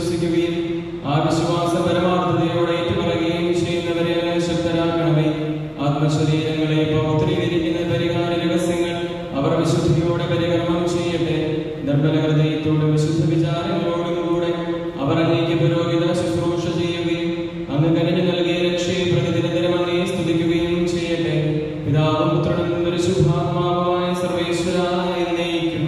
വിശ്വസിക്കുകയും ആ വിശ്വാസ പരമാർത്ഥതയോടെ ഏറ്റുപറയുകയും ചെയ്യുന്നവരെ ശക്തരാക്കണമേ. ആത്മശരീരങ്ങളെ പൗത്രീകരിക്കുന്ന പരിഹാര രഹസ്യങ്ങൾ അവർ വിശുദ്ധിയോടെ പരികർമ്മം ചെയ്യട്ടെ. നിർമ്മല ഹൃദയത്തോടും വിശുദ്ധ വിചാരങ്ങളോടും കൂടെ അവർ അങ്ങേക്ക് പുരോഹിത ശുശ്രൂഷ ചെയ്യുകയും അങ്ങ് കനിഞ്ഞു നൽകിയ രക്ഷയെ പ്രതി നിരന്തരം അങ്ങയെ സ്തുതിക്കുകയും ചെയ്യട്ടെ. പിതാവും പുത്രനും പരിശുദ്ധാത്മാവുമായ സർവേശ്വരായ എന്നേക്കും.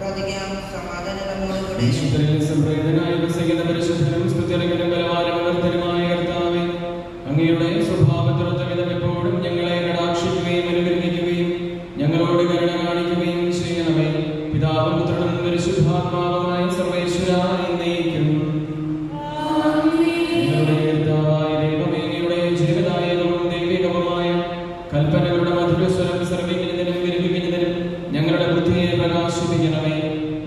പ്രാർത്ഥിക്കാം. സമാധാനം നമ്മോടുകൂടെ. ഈശ്വരനിൽ സംപ്രീതനായി വസിക്കുന്ന പരിശുദ്ധനും സ്തുത്യർഹനും ബലവാനും അമർത്യനുമായ കർത്താവേ, അങ്ങയുടെ സ്വഭാവത്തിനൊത്തവിധം എപ്പോഴും ഞങ്ങളെ കടാക്ഷിക്കുകയും അനുഗ്രഹിക്കുകയും ഞങ്ങളോട് കരുണ കാണിക്കുകയും ചെയ്യണമേ. പിതാവും പുത്രനും പരിശുദ്ധാത്മാവുമായ സർവേശ്വരാ എന്നേക്കും. ഞങ്ങളുടെ കർത്താവായ ദൈവമേ, അങ്ങയുടെ ജീവദായകവും ദൈവികവുമായ കൽപ്പനകളുടെ മധുരസ്വരം ശ്രവിക്കുന്നതിനും ഗ്രഹിക്കുന്നതിനും ഞങ്ങളുടെ ബുദ്ധിയെ പ്രകാശിപ്പിക്കണമേ.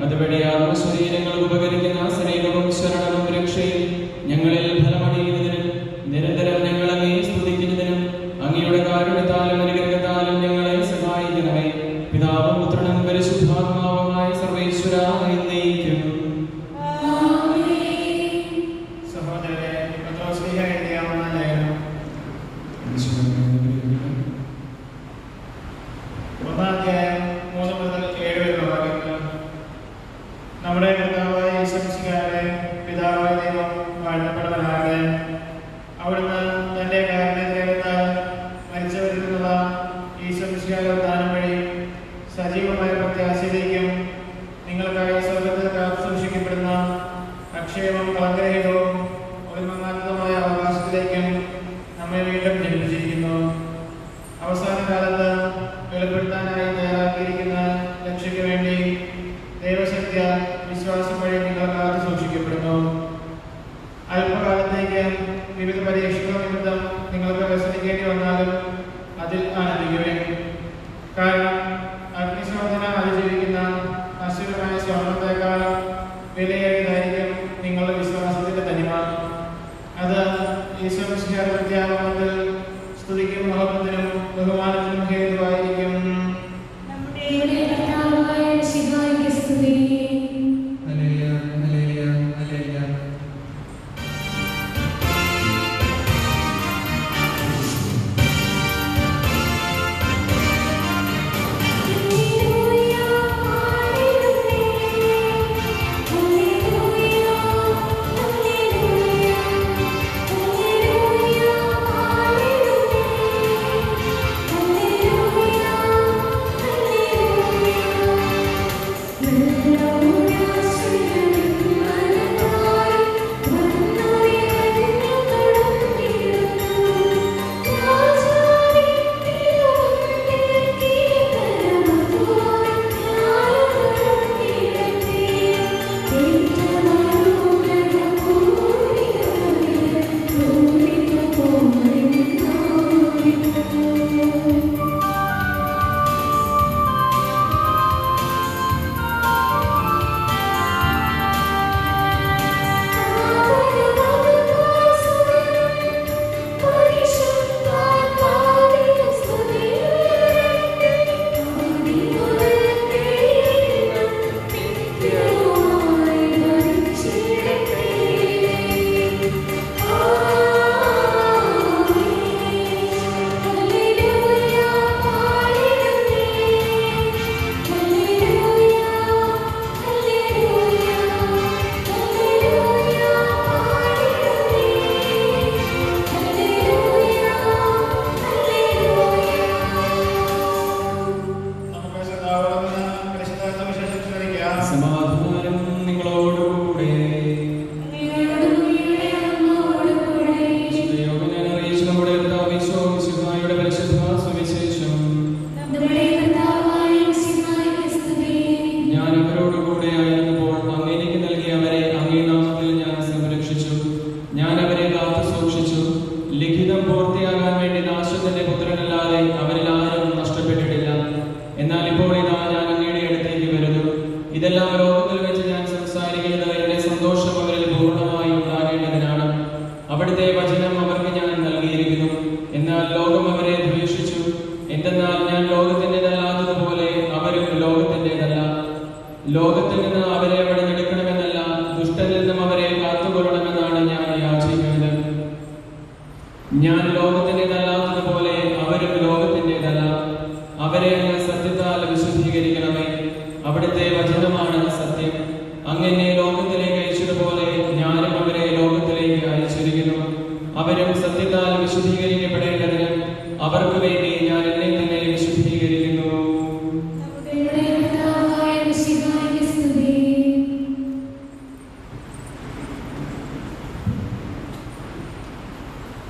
അതുവഴി ആത്മശരീരങ്ങൾക്ക് ഉപകരിക്കുന്ന സ്നേഹവും ശരണവും രക്ഷയും ഞങ്ങളിൽ ഫലമണിയുന്നതിനും നിരന്തരം ഞങ്ങൾ അങ്ങേ സ്തുതിക്കുന്നതിനും അങ്ങയുടെ കാരുണ്യത്താലും അനുഗ്രഹത്താലും ഞങ്ങളെ സഹായിക്കണമേ. പിതാവും പുത്രനും പരിശുദ്ധാത്മാവുമായ സർവേശ്വരാ എന്നേക്കും. സഹോദരരെ, പത്രോസ്ലീഹ എഴുതിയ ഒന്നാം ലേഖനം 1:3-7 വരെയുള്ള വാക്യങ്ങൾ. നമ്മുടെ കർത്താവായ യേശുമിശിഹായുടെ പിതാവായ ദൈവം വാഴ്ത്തപ്പെടുവാനാകട്ടെ. അവിടുന്ന് തന്റെ കാരുണ്യത്താൽ മരിച്ചവരിൽ നിന്നുള്ള യേശുമിശിഹായുടെ ഉദ്ധാനം വഴി സജീവമായ പ്രത്യാശയിലേക്കും നിങ്ങൾക്കായി സ്വർഗ്ഗത്തിൽ കാത്തു സൂക്ഷിക്കപ്പെടുന്ന അക്ഷയവും കളങ്കരഹിതവും ഒളിമങ്ങാത്തതുമായ അവകാശത്തിലേക്കും നമ്മെ വീണ്ടും ജനിപ്പിച്ചിരിക്കുന്നു. അവസാന കാലത്ത് വെളിപ്പെടുത്താനായി തയ്യാറാക്കിയിരിക്കുന്ന രക്ഷയ്ക്ക് വേണ്ടി ദൈവശക്തിയ വിശ്വാസം വഴി നിങ്ങൾ കാത്തു സൂക്ഷിക്കപ്പെടുന്നു. അല്പകാലത്തേക്ക് വിവിധ പരീക്ഷകൾ നിമിത്തം നിങ്ങൾക്ക് വ്യസനിക്കേണ്ടി വന്നാലും അതിൽ ആനന്ദിക്കുവേൻ. കാരണം അഗ്നിശോധന അതിജീവിക്കുന്ന നശ്വരമായ സ്വർണ്ണത്തേക്കാൾ വിലയേറിയതായിരിക്കും നിങ്ങളുടെ വിശ്വാസത്തിന്റെ തനിമ. അത് ഈശ്വരമിശിഹായുടെ പ്രത്യാഗമനത്തിൽ സ്തുതിക്കും മഹത്വത്തിനും ബഹുമാനത്തിനും ഹേതുവായിരിക്കും. സമാധാനം നിങ്ങളോടുകൂടെ. ഞാൻ അറിയിച്ചു നമ്മുടെ കർത്താവ് യേശുമിശിഹായുടെ പരിശുദ്ധ സുവിശേഷം. ഞാൻ അവരോടുകൂടെ ആയിരുന്നപ്പോൾ അങ്ങ് എനിക്ക് നൽകിയ അവരെ അങ്ങേ നാമത്തിൽ ഞാൻ സംരക്ഷിച്ചു. ഞാൻ അവരെ കാത്തു സൂക്ഷിച്ചു. ലിഖിതം പൂർത്തിയാകാൻ വേണ്ടി നാശത്തിന്റെ പുത്രനല്ലാതെ അവരിൽ ആരും നഷ്ടപ്പെട്ടിട്ടില്ല. എന്നാൽ ഇപ്പോൾ ഇതാ ഞാൻ അങ്ങയുടെ അടുത്തേക്ക് വരുന്നു. ഇതെല്ലാം ലോകത്തിൽ വെച്ച് ഞാൻ സംസാരിക്കുന്നത് എന്റെ സന്തോഷം അവരിൽ പൂർണ്ണമായി ഉണ്ടാകേണ്ടതിനാണ്. അവിടുത്തെ വചനം അവർക്ക് ഞാൻ നൽകിയിരിക്കുന്നു. എന്നാൽ ലോകം അവരെ ദ്വേഷിച്ചു. എന്തെന്നാൽ ഞാൻ ലോകത്തിൻ്റെതല്ലാത്തതുപോലെ അവരും ലോകത്തിൻ്റെതല്ല. ലോകത്തിൽ നിന്ന് അവരെ അവിടെ എടുക്കണമെന്നല്ല, ദുഷ്ടനിൽ നിന്നും അവരെ കാത്തുകൊള്ളണമെന്നാണ് ഞാൻ യാചിക്കുന്നത്. ഞാൻ ലോകത്തിൻ്റെതല്ലാത്തതുപോലെ അവരും ലോകത്തിൻ്റെതല്ല. അവരെ അങ്ങ് സത്യത്താൽ വിശുദ്ധീകരിക്കണമേ. അവിടുത്തെ വചനമാണ് സത്യം. അങ്ങനെ ലോകത്തിലേക്ക് അയച്ചതുപോലെ ഞാനും അവരെ ലോകത്തിലേക്ക് അയച്ചിരിക്കുന്നു. അവരും സത്യത്താൽ വിശുദ്ധീകരിക്കപ്പെടേണ്ടതിന് അവർക്ക് വേണ്ടി ഞാൻ എന്നെ തന്നെ വിശുദ്ധീകരിക്കുന്നു. നമ്മുടെ കർത്താവായ യേശുക്രിസ്തുവിന്റെ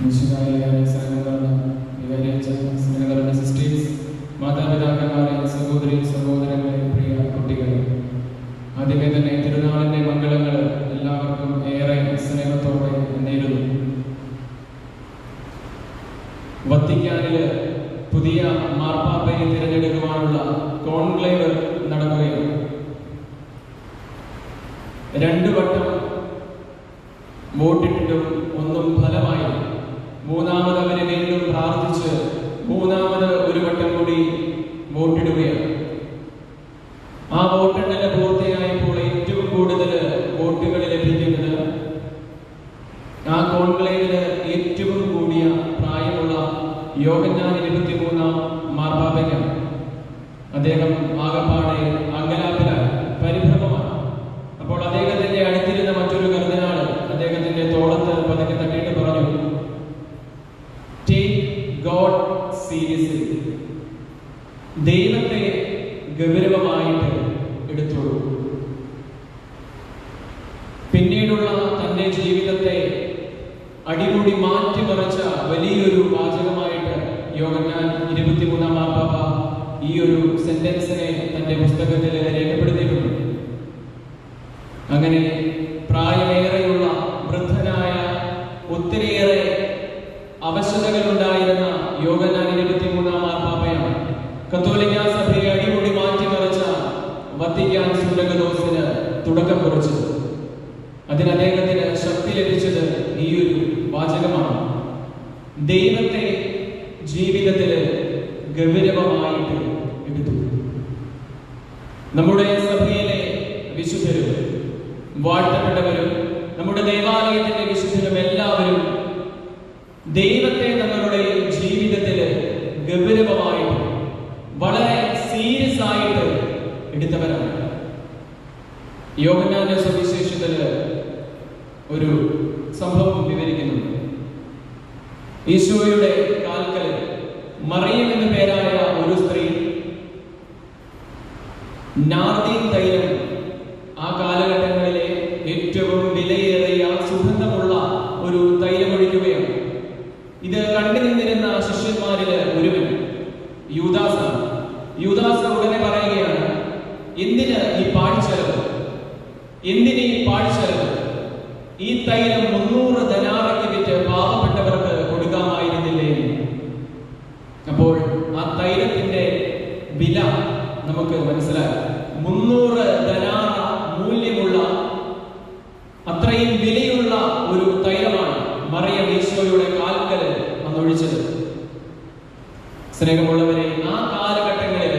മനുഷ്യരായ സംഘടന സ്നേഹകരണ സിസ്റ്റേഴ്സ്, മാതാപിതാക്കന്മാരെ, സഹോദരി സഹോദരങ്ങളെ, പ്രിയ കുട്ടികളെ, ആദ്യമേ തന്നെ തിരുനാളിൻ്റെ മംഗളങ്ങൾ എല്ലാവർക്കും ഏറെ സ്നേഹത്തോടെ നേരുന്നു. വത്തിക്കാനില് പുതിയ മാർപ്പാപ്പയെ തിരഞ്ഞെടുക്കുവാനുള്ള കോൺക്ലേവ് നടക്കുകയാണ്. 2 വട്ടം വോട്ടിട്ടിട്ടും ഒന്നും ഫലമായി. മൂന്നാമത് അവരെ വീണ്ടും പ്രാർത്ഥിച്ച് 3ാമത് ഒരു വട്ടം കൂടി വോട്ടിടുകയാണ്. ആ വോട്ടെണ്ണൽ പൂർത്തിയായപ്പോൾ ഏറ്റവും കൂടുതൽ വോട്ടുകൾ ലഭിക്കുന്നത് ആ കോൺക്ലേവില് ഏറ്റവും കൂടിയ പ്രായമുള്ള യോഹന്നാൻ 23-ാം മാർപ്പാപ്പയ്ക്കാണ്. അദ്ദേഹം ആകപ്പാടെ അങ്കലാപ്പിലായി, പരിഭ്രമമാണ്. അപ്പോൾ അദ്ദേഹത്തിന്റെ അടുത്തിരുന്ന മറ്റൊരു കർദിനാൾ അദ്ദേഹത്തിന്റെ തോളത്ത് പതുക്കെ തട്ടിയിട്ട് പറഞ്ഞു, ടേക്ക് ഗോഡ് സീരിയസ്ലി, ദൈവത്തെ ഗൗരവമായിട്ട് എടുത്തോളൂ. പിന്നീടുള്ള തന്റെ ജീവിതത്തെ അടിമുടി മാറ്റിമറിച്ച വലിയൊരു വാചകമായിട്ട് യോഹന്നാൻ 23-ാം മാർപ്പാപ്പ ഈ ഒരു സെന്റൻസിനെ തന്റെ പുസ്തകത്തിൽ രേഖപ്പെടുത്തിയിട്ടുണ്ട്. അങ്ങനെ പ്രായമേറെയുള്ള വൃദ്ധനായ, ഒത്തിരിയേറെ അവശതകൾ ഉണ്ടായിരുന്ന യോഹന്നാൻ 23-ാം മാർപ്പാപ്പയാണ് കത്തോലിക്ക സഭയെ അടിമുടി മാറ്റിമറിച്ച വത്തിക്കാൻ സുനകദോസിന് തുടക്കം കുറിച്ചത്. അതിന് അദ്ദേഹത്തിന് ശക്തി ലഭിച്ചത് ഈ ഒരു വാചകമാണ്: ദൈവത്തെ ജീവിതത്തിൽ ഗൗരവമായിട്ട് എടുത്തു. നമ്മുടെ സഭയിലെ വിശുദ്ധരും വാഴ്ത്തപ്പെട്ടവരും നമ്മുടെ ദേവാലയത്തിന്റെ വിശുദ്ധരും എല്ലാവരും ദൈവത്തെ തങ്ങളുടെ ജീവിതത്തിൽ ഗൗരവമായിട്ട്, വളരെ സീരിയസ് ആയിട്ട് എടുത്തവരാണ്. യോഹന്നാന്റെ സുവിശേഷത്തില് ഒരു സംഭവം വിവരിക്കുന്നുണ്ട്. ഈശോയുടെ കാൽക്കൽ മറിയം എന്ന പേരായ ഒരു സ്ത്രീ നാർദീൻ തൈലം, ആ കാലഘട്ടങ്ങളിലെ ഏറ്റവും വിലയേറിയ സുഗന്ധമുള്ള ഒരു തൈലമൊഴിക്കുകയാണ്. ഇത് കണ്ടു നിന്നിരുന്ന ശിഷ്യന്മാരില് ഒരുവൻ യൂദാസാണ്. യൂദാസ് ഉടനെ പറയുകയാണ്, എന്തിന് ഈ പാഴ്ചെലവ്, എന്തിന് ഈ പാഴ്ചെലവ്? ഈ തൈലം 300 ദനാറയ്ക്ക് വിറ്റ് പാവപ്പെട്ടവർക്ക് കൊടുക്കാമായിരുന്നില്ലേ? അപ്പോൾ ആ തൈലത്തിന്റെ വില നമുക്ക് മനസ്സിലായി. 300 ദനാറ മൂല്യമുള്ള, അത്രയും വിലയുള്ള ഒരു തൈലമാണ് മറിയം ഈശോയുടെ കാൽക്കൽ അന്നൊഴിച്ചത്. സ്നേഹമുള്ളവരെ, ആ കാലഘട്ടങ്ങളിൽ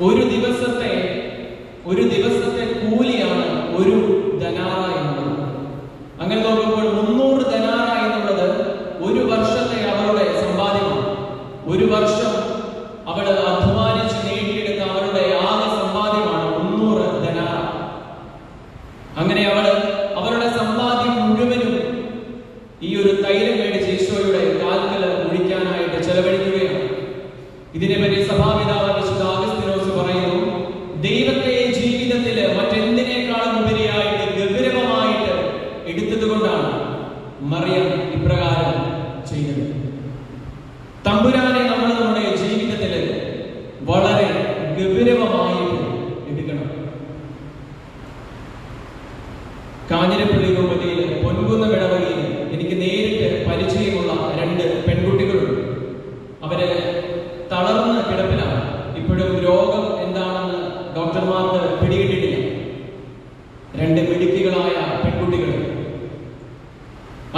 ഒരു ദിവസത്തെ കൂലിയാണ് ഒരു ദനാറ എന്നുള്ളത്. അങ്ങനെ നോക്കുമ്പോൾ 300 ദനാറ എന്നുള്ളത് ഒരു വർഷത്തെ അവരുടെ സമ്പാദ്യമാണ്. ഒരു വർഷം അവൾ അധ്വാനിച്ച് നേടിയെടുത്ത അവരുടെ ആകെ സമ്പാദ്യമാണ് 300 ദനാറ. അങ്ങനെ അവരുടെ സമ്പാദ്യം മുഴുവനും ഈ ഒരു തൈലം മേടിച്ച് ഈശോയുടെ കാൽക്കൽ ഒഴിക്കാനായിട്ട് ചെലവഴിക്കുകയാണ്. ഇതിനെപ്പറ്റി സഭാപിതാവ് വിശുദ്ധ അഗസ്തീനോസ് പറയുന്നു, ദൈവത്തെ ജീവിതത്തിൽ മറ്റെന്തിനേക്കാളും ഉപരിയായിട്ട് ഗൗരവമായിട്ട് എടുത്തത് കൊണ്ടാണ് മറിയം ഇപ്രകാരം ചെയ്തത്. തമ്പുരാനെ നമ്മൾ നമ്മുടെ ജീവിതത്തിൽ വളരെ ഗൗരവമായിട്ട് എടുക്കണം. കാഞ്ഞിരപ്പള്ളി രൂപതയിൽ പൊൻകുന്നം ഇടവകയിൽ എനിക്ക് നേരിട്ട് പരിചയമുള്ള 2 പെൺകുട്ടികളുണ്ട്. അവര് തളർന്ന് കിടപ്പിലാണ്. ഇപ്പോഴും രോഗം എന്താണെന്ന് ഡോക്ടർമാർക്ക് പിടികിട്ടിട്ടില്ല. 2 മിടുക്കികളായ പെൺകുട്ടികൾ.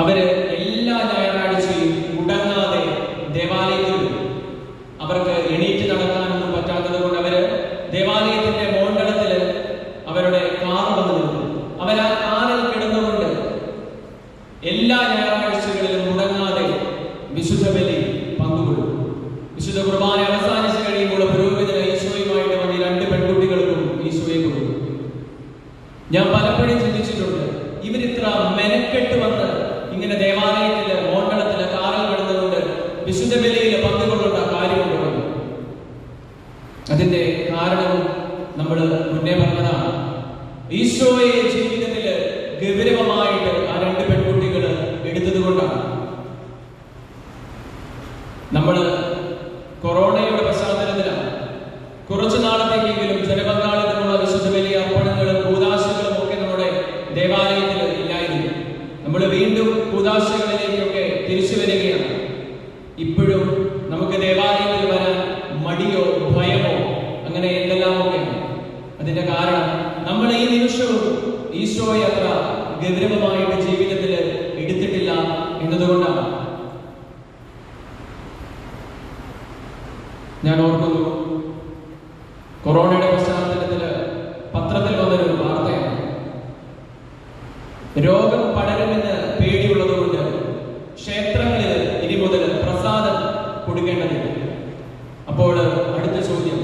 അവര് എല്ലാ ഞായറാഴ്ചയും മുടങ്ങാതെ ദേവാലയത്തിൽ, അവർക്ക് എണീറ്റ് നടക്കാനൊന്നും പറ്റാത്തത് കൊണ്ട് അവര് ദേവാലയത്തിന്റെ മോണ്ടളത്തില് അവരുടെ കാർ വന്നു നിൽക്കും. അവരാ കാറിൽ കിടന്നുകൊണ്ട് എല്ലാ ഞായറാഴ്ചകളിലും മുടങ്ങാതെ വിശുദ്ധ ബലി പങ്കുകൊള്ളും. വിശുദ്ധ കുർബാന അവസാനിച്ച് കഴിയുമ്പോൾ പുരോഹിതൻ ഈശോയുമായിട്ട് വന്ന് 2 പെൺകുട്ടികൾക്കും ഈശോയെ കൊടുക്കും. ഞാൻ പലപ്പോഴും ചിന്തിച്ചിട്ടുണ്ട്, ഇവരിത്ര മെനക്കെട്ട് വന്ന് ഇങ്ങനെ ദേവാലയത്തില് മോണ്ടളത്തില് കാറിൽ കിടന്നുകൊണ്ട് വിശുദ്ധ ബലിയിൽ പങ്കുകൊള്ളുന്ന കാര്യമുണ്ടോ? അതിന്റെ കാരണവും നമ്മൾ മുന്നേ പറഞ്ഞതാണ്. ഈശോയെ ജീവിതത്തിൽ ഗൗരവമായിട്ട് ആ 2 പെൺകുട്ടികൾ എടുത്തത് എന്നതുകൊണ്ടാണ്. നമ്മൾ കൊറോണയുടെ പശ്ചാത്തലത്തിലാണ്. കുറച്ചു നാളത്തേക്കെങ്കിലും ജനപങ്കാളിത്തമുള്ള വിശുദ്ധ വലിയ അർപ്പണങ്ങളും കൂദാശകളും ഒക്കെ നമ്മുടെ ദേവാലയത്തിൽ ഇല്ലായിരുന്നു. നമ്മൾ വീണ്ടും കൂദാശകളിലേക്കൊക്കെ തിരിച്ചു വരികയാണ്. ഇപ്പോഴും നമുക്ക് ദേവാലയത്തിൽ വരാൻ മടിയോ ഭയമോ അങ്ങനെ എന്തെല്ലാമൊക്കെയാണ്. അതിന്റെ കാരണം നമ്മൾ ഈ നിമിഷവും ഈശോയെ അത്ര ഗൗരവമായിട്ട് ജീവിതത്തിൽ എടുത്തിട്ടില്ല എന്നതുകൊണ്ടാണ്. ഞാൻ ഓർക്കുന്നു, കൊറോണയുടെ പശ്ചാത്തലത്തിൽ പത്രത്തിൽ വന്നൊരു വാർത്തയാണ്. രോഗം പടരുമെന്ന് പേടിയുള്ളതുകൊണ്ട് ക്ഷേത്രങ്ങളിൽ ഇനി മുതൽ പ്രസാദം കൊടുക്കേണ്ടതില്ല. അപ്പോൾ അടുത്ത ചോദ്യം,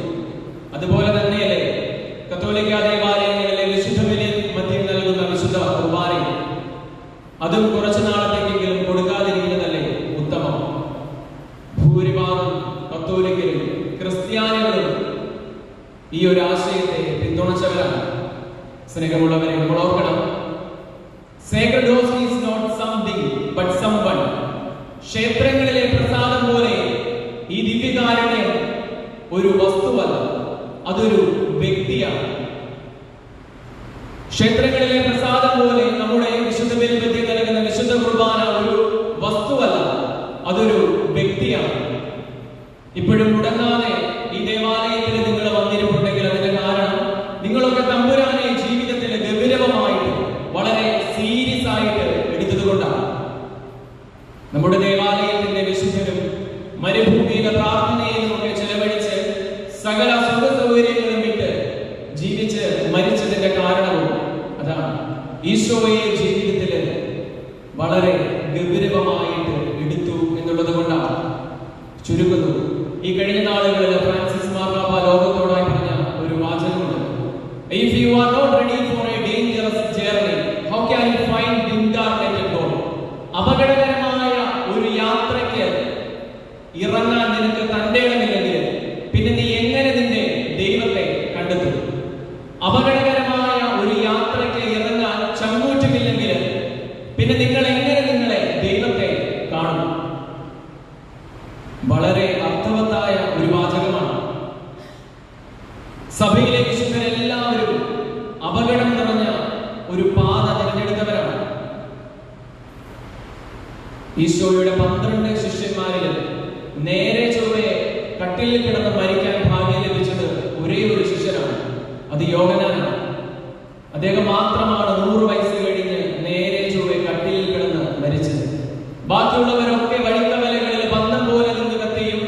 അതുപോലെ തന്നെയല്ലേ കത്തോലിക്ക ദേവാലയങ്ങളിലെ വിശുദ്ധ ബലി മധ്യം നൽകുന്ന വിശുദ്ധ കുർബാനയും അതും കുറച്ചു നാളത്തേക്കെങ്കിലും കൊടുക്കാതിരിക്കുന്നതല്ലേ ഉത്തമം? ഭൂരിഭാഗം കത്തോലിക്കരും ക്രിസ്ത്യാനികളും ഈ ഒരു ആശയത്തെ പിന്തുണച്ചവരാണ്. സ്നേഹമുള്ളവരെ, നമ്മൾ ഓർക്കണം, sacred host is not something but someone. ക്ഷേത്രങ്ങളിലെ പ്രസാദം പോലെ ഈ ദിവ്യകാരുണ്യം ഒരു വസ്തുവല്ല, അതൊരു വ്യക്തിയാണ്. ക്ഷേത്രങ്ങളിലെ പ്രസാദം പോലെ നമ്മുടെ വിശുദ്ധ ബലി മധ്യം നൽകുന്ന വിശുദ്ധ കുർബാന ഒരു വസ്തുവല്ല, അതൊരു വ്യക്തിയാണ്. ഇപ്പോഴും മുടങ്ങാതെ ഈ ദേവാലയത്തിൽ നിങ്ങൾ വന്നിരിപ്പുണ്ടെങ്കിൽ അതിന്റെ കാരണം നിങ്ങളൊക്കെ തമ്പുരാനെ ജീവിതത്തിൽ ഗൗരവമായിട്ട് വളരെ സീരിയസ് ആയിട്ട് എടുത്തതുകൊണ്ടാണ്. നമ്മുടെ ദേവാലയത്തിന്റെ വിശുദ്ധരും മരുഭൂമിയിലെ പ്രാർത്ഥനയിലും ഒക്കെ ചെലവഴിച്ച് സകല സുഖ സൗകര്യങ്ങളും വിട്ട് ജീവിച്ച് മരിച്ചതിന്റെ കാരണവും അതാണ്. ഈശോയെ ജീവിതത്തിൽ വളരെ ഗൗരവമായിട്ട് എടുത്തു എന്നുള്ളത് കൊണ്ടാണ്. ചുരുക്കുന്നു, ഈ കഴിഞ്ഞ നാളുകളിൽ ഫ്രാൻസിസ് മാർപ്പാപ്പ ലോകത്തോടായി പറഞ്ഞ ഒരു വാചകമുണ്ട്. If you are not ready for a dangerous journey, how can you find incarnate God? അപകടകരമായ ഒരു യാത്രയ്ക്ക് ഇറങ്ങാൻ നിനക്ക് തന്റെ ഇടമില്ലെങ്കിൽ പിന്നെ നീ എങ്ങനെ നിന്റെ ദൈവത്തെ കണ്ടെത്തും? അപകടകരമായ ഒരു യാത്രയ്ക്ക് ഇറങ്ങാൻ ചങ്കൂറ്റമില്ലെങ്കിൽ പിന്നെ നിങ്ങൾ എങ്ങനെ നിങ്ങളെ ദൈവത്തെ കാണും? വളരെ അർത്ഥവത്തായ ഒരു വാചകമാണ്. സഭയിലെ വിശുദ്ധരെല്ലാവരും അപകടം നിറഞ്ഞ ഒരു പാത തിരഞ്ഞെടുത്തവരാണ്. ഈശോയുടെ 12 ശിഷ്യന്മാരിൽ നേരെ ചൊവ്വയെ കട്ടിലിൽ കിടന്ന് മരിക്കാൻ ഭാഗ്യം ലഭിച്ചത് ഒരേ ഒരു ശിഷ്യനാണ്. അത് യോഹന്നാനാണ്. അദ്ദേഹം മാത്രമാണ് 100 വയസ്സ് കഴിഞ്ഞ് നേരെ ചൊവ്വയെ കട്ടിലിൽ കിടന്ന് മരിച്ചത്. ബാക്കിയുള്ളവരൊക്കെ വഴിക്കവലകളിൽ ബന്ധം പോലെ നിന്ന് കത്തിയും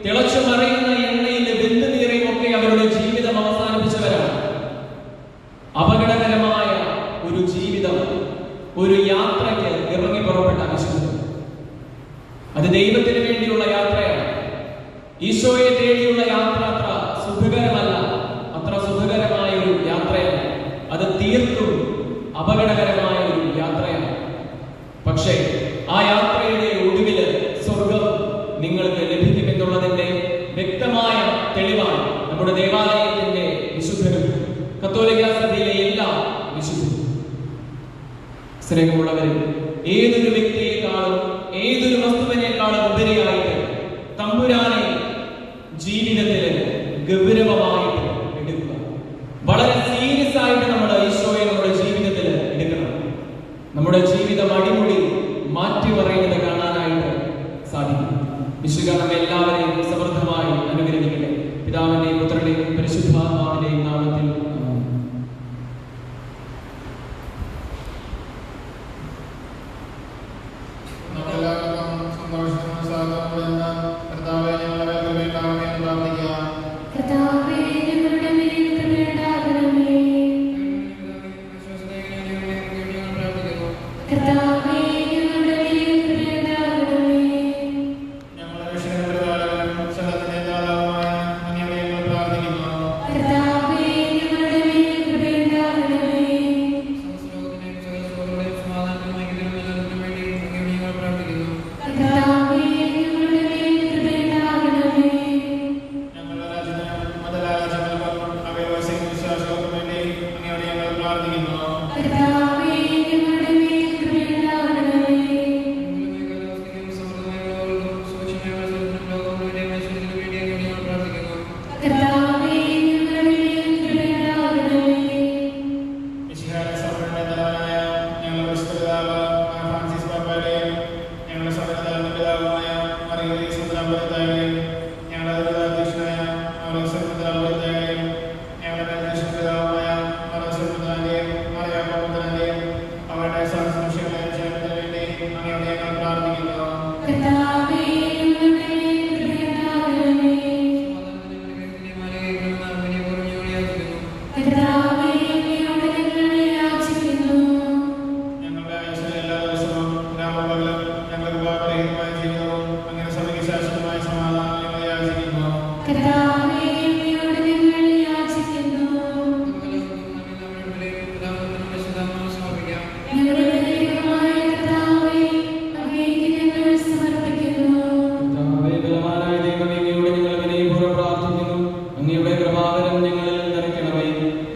തിളച്ചു മറിയുന്ന എണ്ണയിൽ വെന്തു നീറിയും ഒക്കെ അവരുടെ ജീവിതം അവസാനിപ്പിച്ചവരാണ്. അപകടകരമായ ഒരു ജീവിതം, ഒരു യാത്രയ്ക്ക് ഇറങ്ങി പുറപ്പെട്ട വിശുദ്ധ, അത് ദൈവത്തിന് വേണ്ടിയുള്ള യാത്രയാണ്. ഈശോയെ തേടിയുള്ള യാത്ര അത്ര സുഖകരമല്ല, അത്ര സുഖകരമായ ഒരു യാത്രയല്ല. അത് തീർത്തും അപകടകരമായ ഒരു യാത്രയാണ്. പക്ഷേ ആ യാത്രയുടെ ഒടുവിൽ സ്വർഗം നിങ്ങൾക്ക് ലഭിക്കുമെന്നുള്ളതിന്റെ വ്യക്തമായ തെളിവാണ് നമ്മുടെ ദേവാലയത്തിന്റെ വിശുദ്ധരും കത്തോലിക്ക സഭയിലെ എല്ലാ വിശുദ്ധരും. സ്നേഹമുള്ളവരും, ഏതൊരു വ്യക്തിയെക്കാളും ഏതൊരു വസ്തുവിനേക്കാളും ഉപരിയായിട്ട് തമ്പുരാനെ ജീവിതത്തിൽ ഗൗരവമായിട്ട് എടുക്കുക. വളരെ സീരിയസ് ആയിട്ട് നമ്മുടെ ഈശോയെ നമ്മുടെ ജീവിതത്തിൽ എടുക്കണം. നമ്മുടെ ജീവിതം അടിമുടി മാറ്റി പറയുന്നത് കാണാനായിട്ട് സാധിക്കും. വിശുദ്ധ നമ്മെ എല്ലാവരെയും സമൃദ്ധമായി അനുഗ്രഹിക്കട്ടെ. പിതാവിന്റെയും പുത്രന്റെയും പരിശുദ്ധാത്മാവിന്റെയും നാമത്തിൽ. ഞങ്ങളുടെ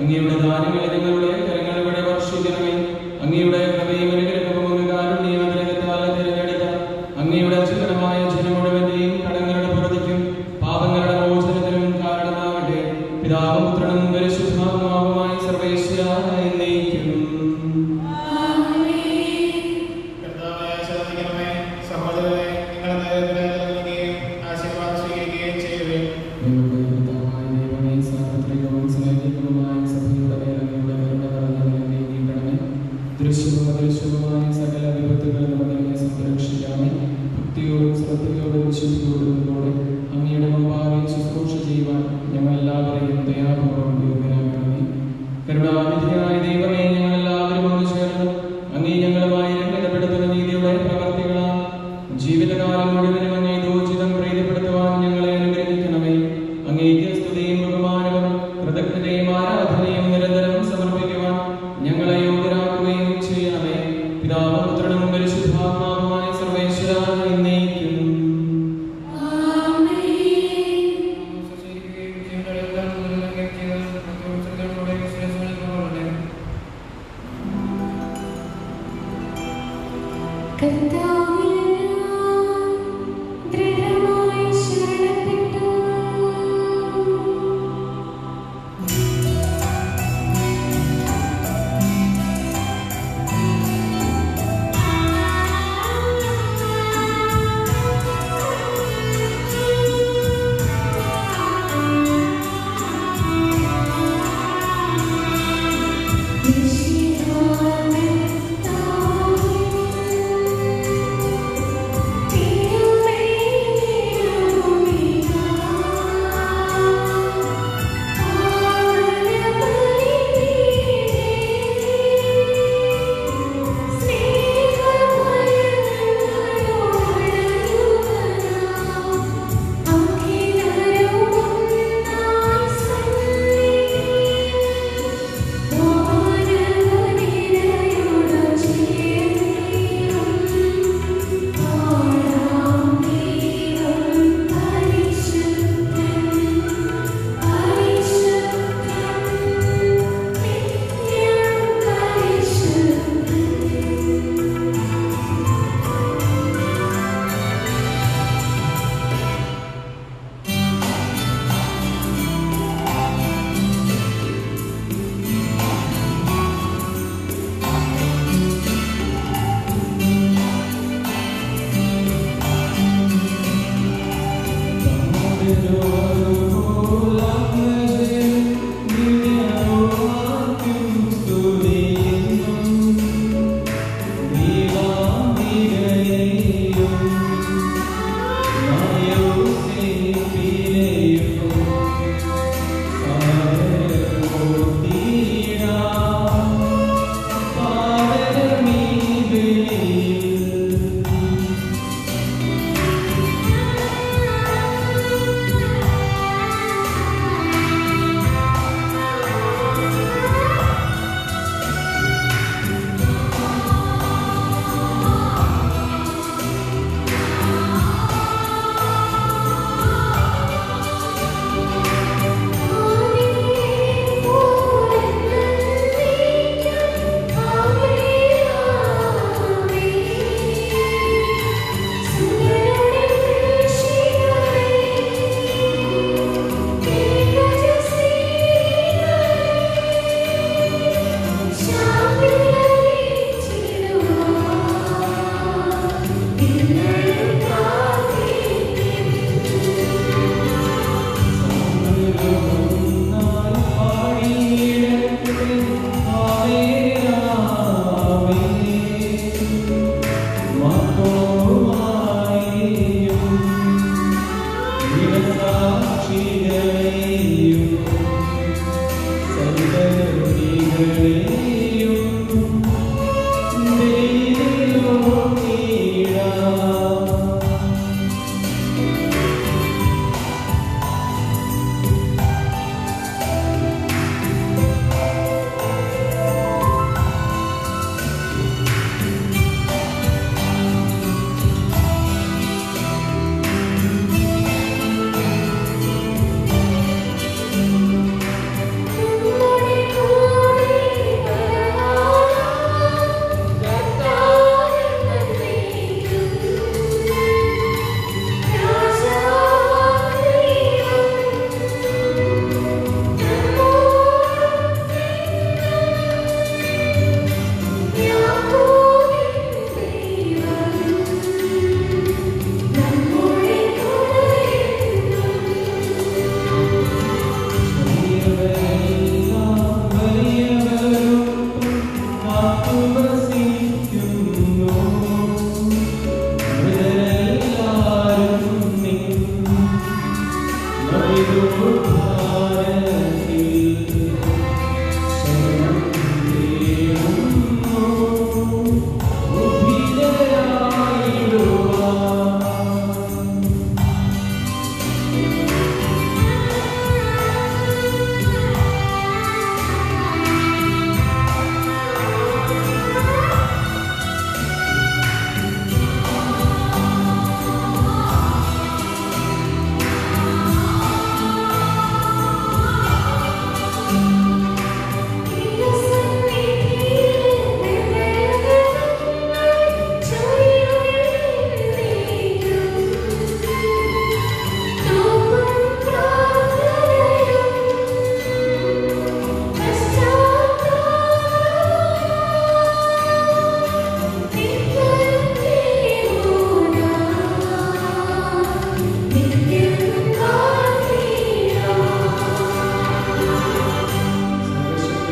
അങ്ങയുടെ ദാനങ്ങളെ ഞങ്ങളുടെ കരങ്ങളിലൂടെ വർഷിക്കണമേ. അങ്ങയുടെ കൃപയും അനുഗ്രഹവും കാരുണ്യാഗ്രഹത്താൽ തിരഞ്ഞെടുത്ത അങ്ങയുടെ അത്ഭുതമായ ജനം മുഴുവന്റെയും കടങ്ങളുടെ പുറത്തേക്കും പാപങ്ങളുടെ മോചനത്തിനും കാരണമാകട്ടെ. പിതാവും പുത്രനും പരിശുദ്ധാത്മാവുമായ സർവേശ്വരാ എന്നേക്കും. ദൃശ്യമായ സകല വിപത്തുകളും നമ്മെ സംരക്ഷിക്കാമേ. ഭക്തിയോടും ശ്രദ്ധയോടും വിശുദ്ധിയോടും കൂടെ അങ്ങയുടെ മുമ്പാകെ ശുശ്രൂഷ ചെയ്യുവാൻ ഞങ്ങളെല്ലാവരെയും ദയാപൂർവ്വം യോഗ്യരാക്കണമേ. കരുണാനിധിയായ ദൈവമേ, ഞങ്ങളെല്ലാവരും ഒന്ന് ചേർന്ന് അങ്ങേ ഞങ്ങളുമായി രംഗപ്പെടുത്തുന്ന നീതിയുടെ പ്രവർത്തികളാൽ ജീവിതകാലം മുഴുവനും അങ്ങേ ദോചിതം പ്രീതിപ്പെടുത്തുവാൻ ഞങ്ങളെ അനുഗ്രഹിക്കണമേ. അങ്ങേക്ക് സ്തുതിയും ബഹുമാനവും കൃതജ്ഞതയും ആരാധനയും നിരന്തരം സമർപ്പിക്കുവാൻ ഞങ്ങളെ യോഗ്യരാക്കുകയും ചെയ്യണമേ. പിതാവും പുത്രനും പരിശുദ്ധാത്മാവുമായ സർവേശ്വരാ എന്നേക്കും. This is all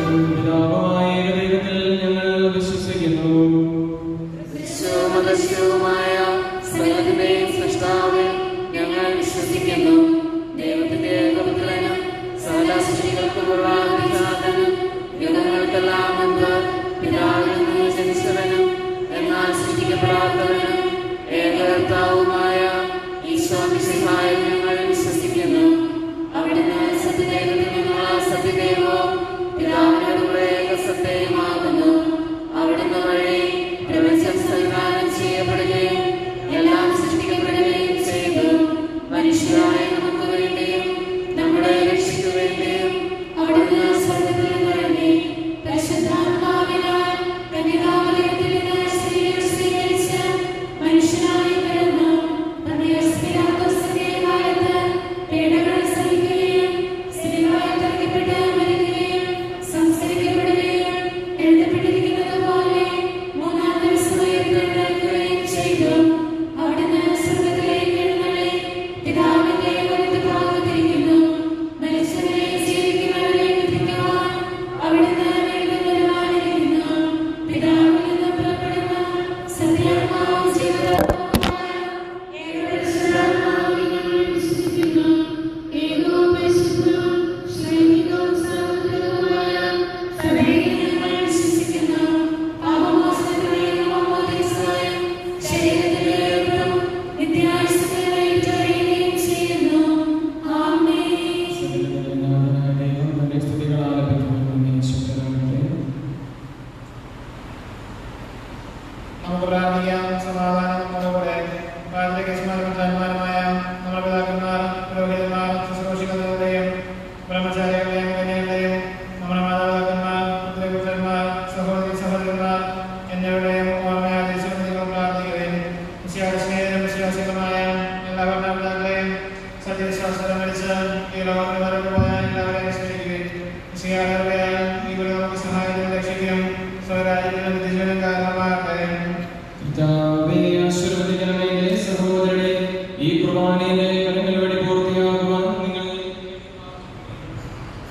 പിതാവായ ദൈവത്തിൽ ഞങ്ങൾ വിശ്വസിക്കുന്നു. വിശ്വമദർശനവുമായ സകലത്തിന്റെയും സൃഷ്ടാവേ ഞങ്ങൾ വിശ്വസിക്കുന്നു. ദൈവത്തിന്റെ ഏകപുത്രനും സകല സൃഷ്ടികൾക്കും പൂർവാധികാരനും യുഗങ്ങൾക്കെല്ലാം മുൻപ് പിതാവിൽ നിന്ന് ജനിച്ചവനും എന്നാൽ സൃഷ്ടിക്കപ്പെടാത്തവനും ഏകകർത്താവുമായ ഈശോ മിശിഹായിൽ ഞങ്ങൾ വിശ്വസിക്കുന്നു. അവിടുന്ന് സത്യദൈവത്തിൽ നിന്നുള്ള സത്യദൈവവും പിതാവിനോടുള്ള ഏകസത്യവുമാകുന്നു. അവിടുന്ന് വഴി പ്രപഞ്ചം സംവിധാനം ചെയ്യപ്പെടുകയും എല്ലാം സൃഷ്ടിക്കപ്പെടുകയും ചെയ്തു. മനുഷ്യരായ നമുക്ക് വേണ്ടിയും നമ്മുടെ രക്ഷയ്ക്ക് വേണ്ടിയും അവിടുന്ന് സ്വർഗ്ഗത്തിൽ നിന്നിറങ്ങി പരിശുദ്ധാത്മാവിനാൽ കന്യകാമറിയത്തിൽ നിന്ന് ശരീരം സ്വീകരിച്ച് മനുഷ്യനായി പിറന്നു. പന്തിയോസ് പീലാത്തോസിന്റെ കാലത്ത് പീഡകൾ സഹിക്കുകയും സിലുവായിൽ തറയ്ക്കപ്പെട്ട് മരിക്കുകയും സംസ്കരിക്കപ്പെടുകയും എഴുതപ്പെട്ടിരിക്കുന്നതുപോലെ മൂന്നാം ദിവസം ഉയർത്തെഴുന്നേൽക്കുകയും ചെയ്തു. അവിടുന്ന് സ്വർഗ്ഗത്തിലേക്ക് എഴുന്നള്ളി പിതാവിന്റെ വലത്തുഭാഗത്തിരിക്കുന്നു. മരിച്ചവരെ ജീവിക്കുന്നവരെ വിധിക്കുവാൻ അവിടുന്ന് വീണ്ടും വരുവാനിരിക്കുന്നു. പിതാവിൽ നിന്ന് പുറപ്പെടുന്ന സത്യാത്മാവും ജീവദാതാവുമായ ഏകപരിശുദ്ധാത്മാവിൽ ഞങ്ങൾ വിശ്വസിക്കുന്നു. ഏകവും പരിശുദ്ധവും ശ്രേഷ്ഠവും സർവ്വോന്നതവുമായ സഭയിൽ ഞങ്ങൾ വിശ്വസിക്കുന്നു. പാപമോചനത്തിനായി മാമോദീസായും ശരീരത്തിന്റെ ഉയർപ്പും നിത്യായുസ്സും ഏറ്റുപറയുകയും ചെയ്യുന്നു. ആമേൻ. ദൈവം തന്റെ സ്തുതികൾ ആലപിക്കുന്നു. ശുദ്ധനാകട്ടെ. നമുക്ക് പ്രാർത്ഥിക്കാം. സമാധാനം നമ്മോടുകൂടെ. ഭാരതീയന്മാരുമായ നമ്മുടെ പിതാക്കന്മാർ, പുരോഹിതന്മാർ, ശുശ്രൂഷിക്കുന്നവരുടെയും ബ്രഹ്മചാരികളുടെയും കന്യകളുടെയും നമ്മുടെ മാതാപിതാക്കന്മാർ, പുത്രപുത്രന്മാർ, സഹോദരി സഹോദരന്മാർ എന്നിവരുടെയും ഓർമ്മയെ ആദരിച്ചുകൊണ്ട് നിങ്ങൾ പ്രാർത്ഥിക്കുകയും വിശ്വാസികളും വിശ്വാസികളുമായ എല്ലാ ഭരണപിതാക്കളെയും സത്യവിശ്വാസത്തോടെ മരിച്ച് ഈ ലോകത്തിൽ വരട്ടുപോയ എല്ലാവരെയും സ്മരിക്കുകയും വിശ്വാസികളായ ഈ നമുക്ക് സഹായത്തിന് രക്ഷിക്കുകയും സ്വരാജ്യത്തിനും നിത്യജീവനും കാരണമാകട്ടെ. കർത്താവേ, ആശീർവദിക്കണമേ. സഹോദരനെ, ഈ കുർബാനയിലെ കരങ്ങൾ വഴി പൂർത്തിയാകുവാൻ നിങ്ങൾ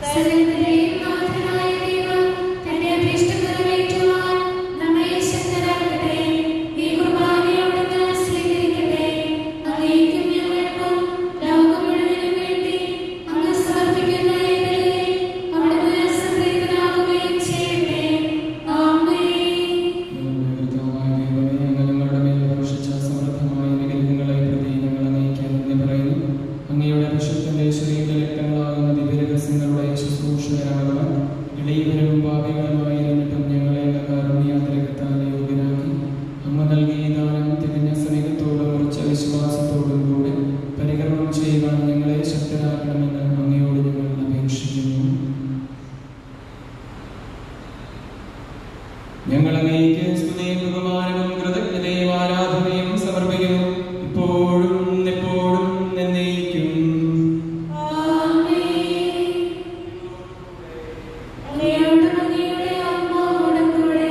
സകലത്തിന്റെയും നാഥനായ ദൈവം തന്റെ അഭീഷ്ടം നിറവേറ്റുവാൻ നമ്മെ ശക്തരാക്കട്ടെ. ഈ കുർബാനയെ അവിടുന്ന് സ്വീകരിക്കട്ടെ. അങ്ങേയ്ക്കും ഞങ്ങൾക്കും ലോകം മുഴുവനും വേണ്ടി അങ്ങ് സമർപ്പിക്കുന്ന ഈ ബലിയിൽ അവിടുന്ന് സംപ്രീതനാകുകയും ചെയ്യട്ടെ. ആമേൻ. കർത്താവായ ദൈവമേ, അങ്ങ് ഞങ്ങളുടെ മേൽ വർഷിച്ച സമൃദ്ധമായ അനുഗ്രഹങ്ങളെ പ്രതി ഞങ്ങൾ അങ്ങേയ്ക്ക് നന്ദി പറയുന്നു. അങ്ങയുടെ വിശുദ്ധന്റെ ശരീര രക്തങ്ങളാകുന്ന ദിവ്യരഹസ്യങ്ങളുടെ ശുശ്രൂഷകരാകുവാൻ ഇടയവരും പാപികളുമായിരുന്നിട്ടും ഞങ്ങളെ അങ്ങ് കാരുണ്യാതിരകത്താൽ യോഗ്യരാക്കി. അങ്ങ് നൽകിയ ദാനം തികഞ്ഞ സ്നേഹത്തോടും ഉറച്ച വിശ്വാസത്തോടും കൂടെ പരികർമ്മം ചെയ്യുവാൻ ഞങ്ങളെ ശക്തരാക്കണമെന്ന് അങ്ങയോട് ഞങ്ങൾ അപേക്ഷിക്കുന്നു. ഞങ്ങൾ അങ്ങേയ്ക്ക് സ്തുതിയും ബഹുമാനവും കൃതജ്ഞതയും ആരാധനയും സമർപ്പിക്കുന്നു, ഇപ്പോഴും എപ്പോഴും എന്നേക്കും. ആമേൻ. അങ്ങയോടും അങ്ങയുടെ ആത്മാവോടും കൂടെ.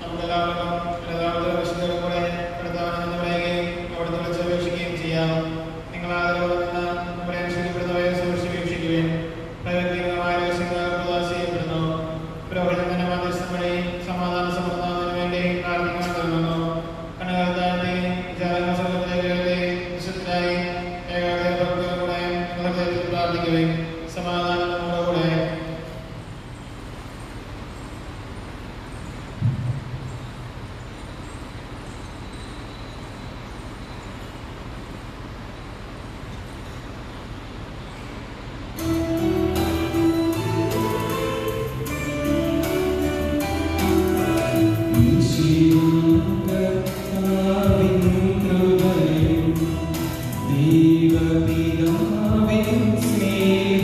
നമുക്കെല്ലാവർക്കും എല്ലാവരുടെ വിശുദ്ധരും കൂടെ കർത്താവിനെ എന്ന് പറയുകയും അവിടുന്ന് വിളിച്ചപേക്ഷിക്കുകയും ചെയ്യാം. നിങ്ങൾ ആദരവോടെ നിന്ന് നമ്മുടെ രക്ഷിക്കപ്പെടുന്നവരെ സൂക്ഷിച്ച് വീക്ഷിക്കുകയും പ്രവൃത്തിപരമായ രഹസ്യങ്ങൾ പ്രദാനം ചെയ്യപ്പെടുന്നു. പുരോഹിതന്റെ മധ്യസ്ഥം വഴി സമാധാന സമൃദ്ധാനത്തിന് വേണ്ടി പ്രാർത്ഥിക്കാൻ തുടങ്ങുന്നു. കണ്ണുകൾ താഴ്ത്തി വിചാരങ്ങളുടെ വിശുദ്ധരായി ഏകാഗ്രത ഭക്തിയോടുകൂടെ നിങ്ങളുടെ പ്രാർത്ഥിക്കുകയും സമാധാനം നമ്മുടെ കൂടെ. ദൈവപിതാവിൻ സ്നേഹം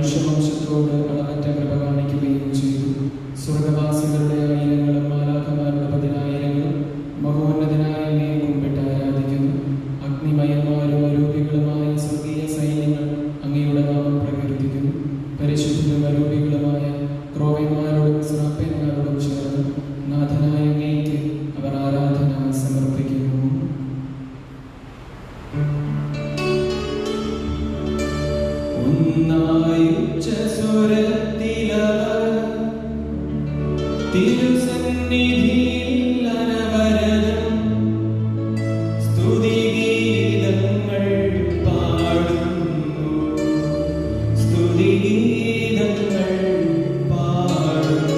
മനുഷ്യവംശത്തോട് അളവറ്റ കൃപ കാണിക്കുകയും ചെയ്തു. സ്വർഗവാസികളുടെ ആയിരങ്ങളും മാലാഖമാരുടെ പതിനായിരങ്ങളും മഹോന്നതനായ അങ്ങയെ കുമ്പിട്ട് ആരാധിക്കുന്നു. അഗ്നിമയന്മാരും അരൂപികളുമായ സ്വർഗീയ സൈന്യങ്ങൾ അങ്ങയുടെ നാമം പ്രകീർത്തിക്കുന്നു. പരിശുദ്ധരും അരൂപികളുമായ ക്രോവന്മാരോടും സ്രാപ്പന്മാരോടും ചേർന്ന് നാഥനായ അങ്ങേക്ക് അവർ ആരാധന സമർപ്പിക്കുന്നു. ഒന്നായുച്ച സ്വരത്തിലവർ തിരുസന്നിധിയിൽ അനവരതം സ്തുതിഗീതങ്ങൾ പാടുന്നു, സ്തുതിഗീതങ്ങൾ പാടുന്നു.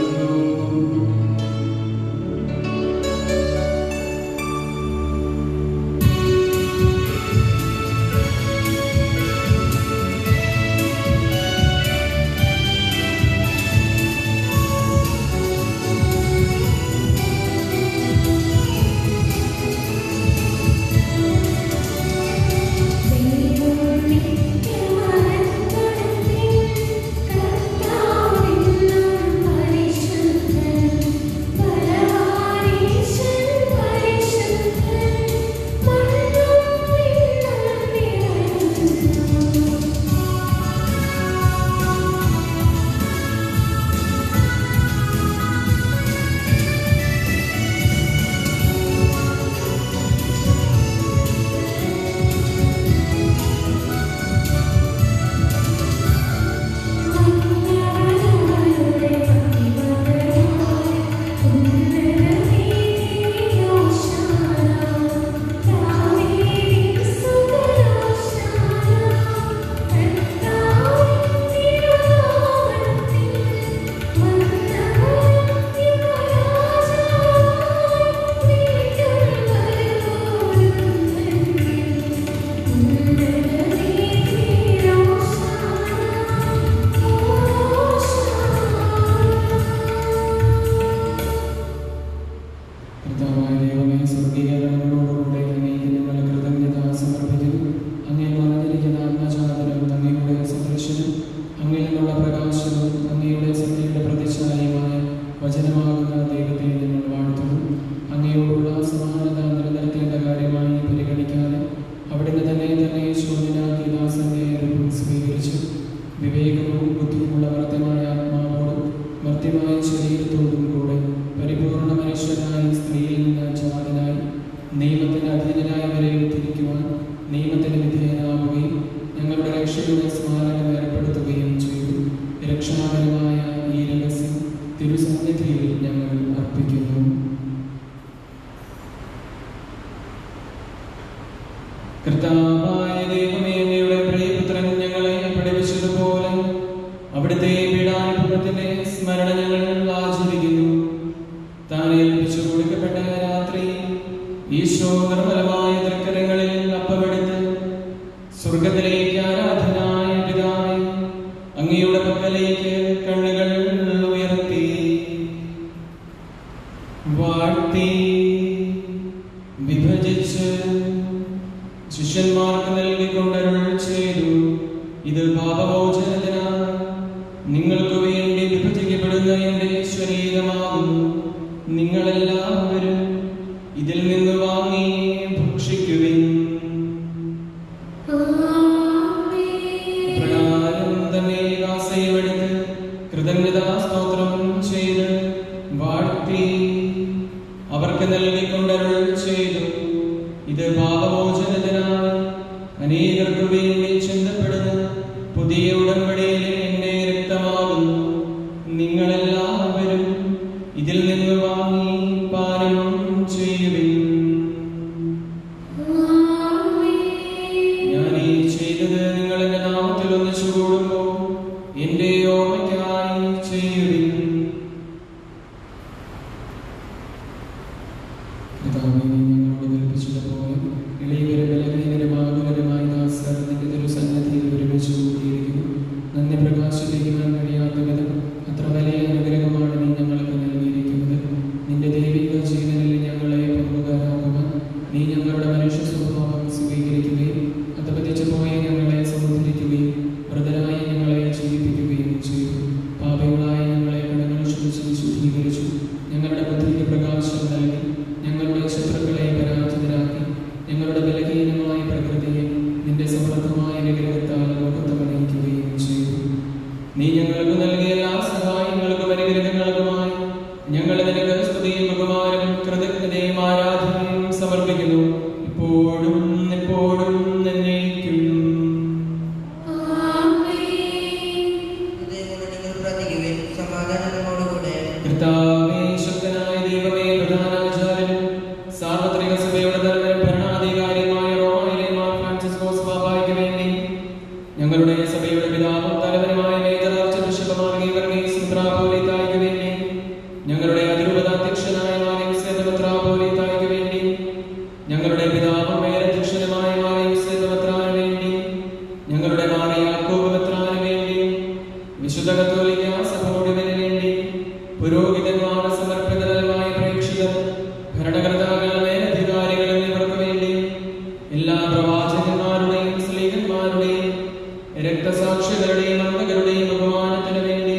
കർത്താവായ ദൈവമേ, അങ്ങയുടെ പ്രിയപുത്രൻ ഞങ്ങളെ പഠിപ്പിച്ചതുപോലെ അവിടുത്തെ പീഡാനുഭവത്തിന്റെ സ്മരണ ഞങ്ങൾ ആചരിക്കുന്നു. താൻ ഏൽപ്പിച്ചു കൊടുക്കപ്പെട്ട രാത്രി ഈശോ നിർമ്മലമായ തൃക്കരങ്ങളിൽ അപ്പമെടുത്ത് സ്വർഗത്തിലേക്ക് ആരാധനായ പിതാവേ അങ്ങയുടെ പക്കലേക്ക് കണ്ണുകൾ ഉയർത്തി വാഴ്ത്തി വിഭജിച്ച് ശിഷ്യന്മാർക്ക് നൽകിക്കൊണ്ടരുൾ ചെയ്തു. ഇത് പാപമോചനത്തിനായി നിങ്ങൾക്ക് വേണ്ടി വിഭജിക്കപ്പെടുന്ന എന്റെ ശരീരമാകുന്നു. നിങ്ങളെല്ലാവരും ഇതിൽ നിന്ന് വാങ്ങി ഭക്ഷിക്കുവിൻ. പ്രകാരം തന്നെ കാസയുമെടുത്ത് കൃതജ്ഞതാ സ്തോത്രം ചെയ്ത് വാഴ്ത്തി അവർക്ക് നൽകിക്കൊണ്ടരുൾ ചെയ്തു. ഇത് പാപമോചനത്തിനായി അനേകർക്ക് വേണ്ടി ചിന്തപ്പെടുന്ന പുതിയ ഉടമ്പടിയിലെ എന്റെ രക്തമാകുന്നു. നിങ്ങളെല്ലാവരും ഇതിൽ നിന്ന് വാങ്ങി പാനം ചെയ്യുവിൻ. ഞാൻ ഈ ചെയ്തത് നിങ്ങൾ എന്റെ നാമത്തിൽ ഒന്നിച്ചു കൂടുമ്പോൾ എന്റെ ഓർമ്മയ്ക്കായി ചെയ്യുവിൻ. ഞങ്ങളോട് കൽപ്പിച്ചതുപോലെ ഇളയവരും ബലഹീനരും ആകുലരുമായി ദാസർ നിന്റെ തിരുസന്നിധിയിൽ ഒരുമിച്ച് കൂടിയിരിക്കുന്നു. നന്ദി പ്രകാശിപ്പിക്കുവാൻ കഴിയാത്ത വിധം അത്ര വലിയ അനുഗ്രഹമാണ് നീ ഞങ്ങൾക്ക് നൽകിയിരിക്കുന്നത്. നിന്റെ ദൈവിക ജീവനിൽ ഞങ്ങളെ പങ്കുകാരാകുവാൻ നീ ഞങ്ങളുടെ മനുഷ്യ സ്വഭാവം സ്വീകരിക്കുകയും അധപതിച്ചു പോയ ഞങ്ങളെ സമുദ്ധരിക്കുകയും വൃതരായി ഞങ്ങളെ ജീവിപ്പിക്കുകയും നീ ഞങ്ങൾക്ക് നൽകിയ എല്ലാ സഹായങ്ങൾക്കും അനുഗ്രഹങ്ങൾക്കുമായി ഞങ്ങൾ നിനക്ക് സ്തുതിയും ബഹുമാനവും കൃതജ്ഞതയും ആരാധനയും സമർപ്പിക്കുന്നു, ഇപ്പോഴും എപ്പോഴും എന്നേക്കും. കർത്താവേ, ശക്തനായ ദൈവമേ, പ്രധാനാചാര്യനും സാർവത്രിക സഭയുടെ തലവനും ഭരണാധികാരിയുമായ റോമായിലെ മാർ ഫ്രാൻസിസ്കോസ് പാപ്പായ്ക്ക് വേണ്ടി ഞങ്ങളുടെ സഭയുടെ പിതാവും തലവനുമായ major archbishop Mar Geevarghese മെത്രാപ്പോലീത്തായ്ക്ക് വേണ്ടി ഞങ്ങളുടെ അതിരൂപത അധ്യക്ഷനായ മാർ യൂസേപ്പ് മെത്രാപ്പോലീത്തായ്ക്ക് വേണ്ടി ഞങ്ങളുടെ പിതാവും മേലധ്യക്ഷനുമായ മാർ യൂസേപ്പ് മെത്രാന് വേണ്ടി ഞങ്ങളുടെ മാർ യാക്കോബ് മെത്രാന് വേണ്ടി വിശുദ്ധ കത്തോലിക്ക സഭ മുഴുവന് വേണ്ടി പുരോഹിതന്മാർ, സമർപ്പിതരായ പ്രേക്ഷിതർ, ഭരണകർത്താക്കൾ, മേലധികാരികൾ എന്നിവർക്ക് വേണ്ടി എല്ലാ പ്രവാചകന്മാരുടെയും സ്ലീഹന്മാരുടെയും രക്തസാക്ഷികളുടെയും അംഗങ്ങളുടെയും ബഹുമാനത്തിന് വേണ്ടി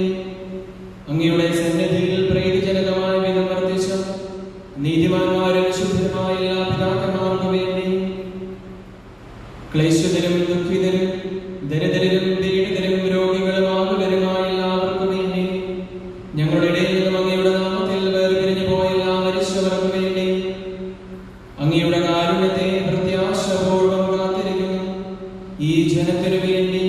അങ്ങയുടെ സന്നിധിയിൽ പ്രീതിജനകമായ വിധം വർദ്ധിച്ച നീതിമാന്മാരും വിശുദ്ധരുമായ എല്ലാ പിതാക്കന്മാർക്ക് വേണ്ടി ക്ലേശിതരും ദുഃഖിതരും ദരിദ്രരും പീഡിതരും രോഗികളുമാകുവരുമായ എല്ലാവർക്കും വേണ്ടി ഞങ്ങളുടെ ഇടയിൽ നിന്നും അങ്ങയുടെ നാമത്തിൽ വേർപിരിഞ്ഞു പോയ എല്ലാ മരിച്ചവർക്ക് വേണ്ടി അങ്ങയുടെ കാരുണ്യത്തെ പ്രത്യാശപൂർവ്വം കാത്തിരിക്കുന്നു ഈ ജനത്തിനു വേണ്ടി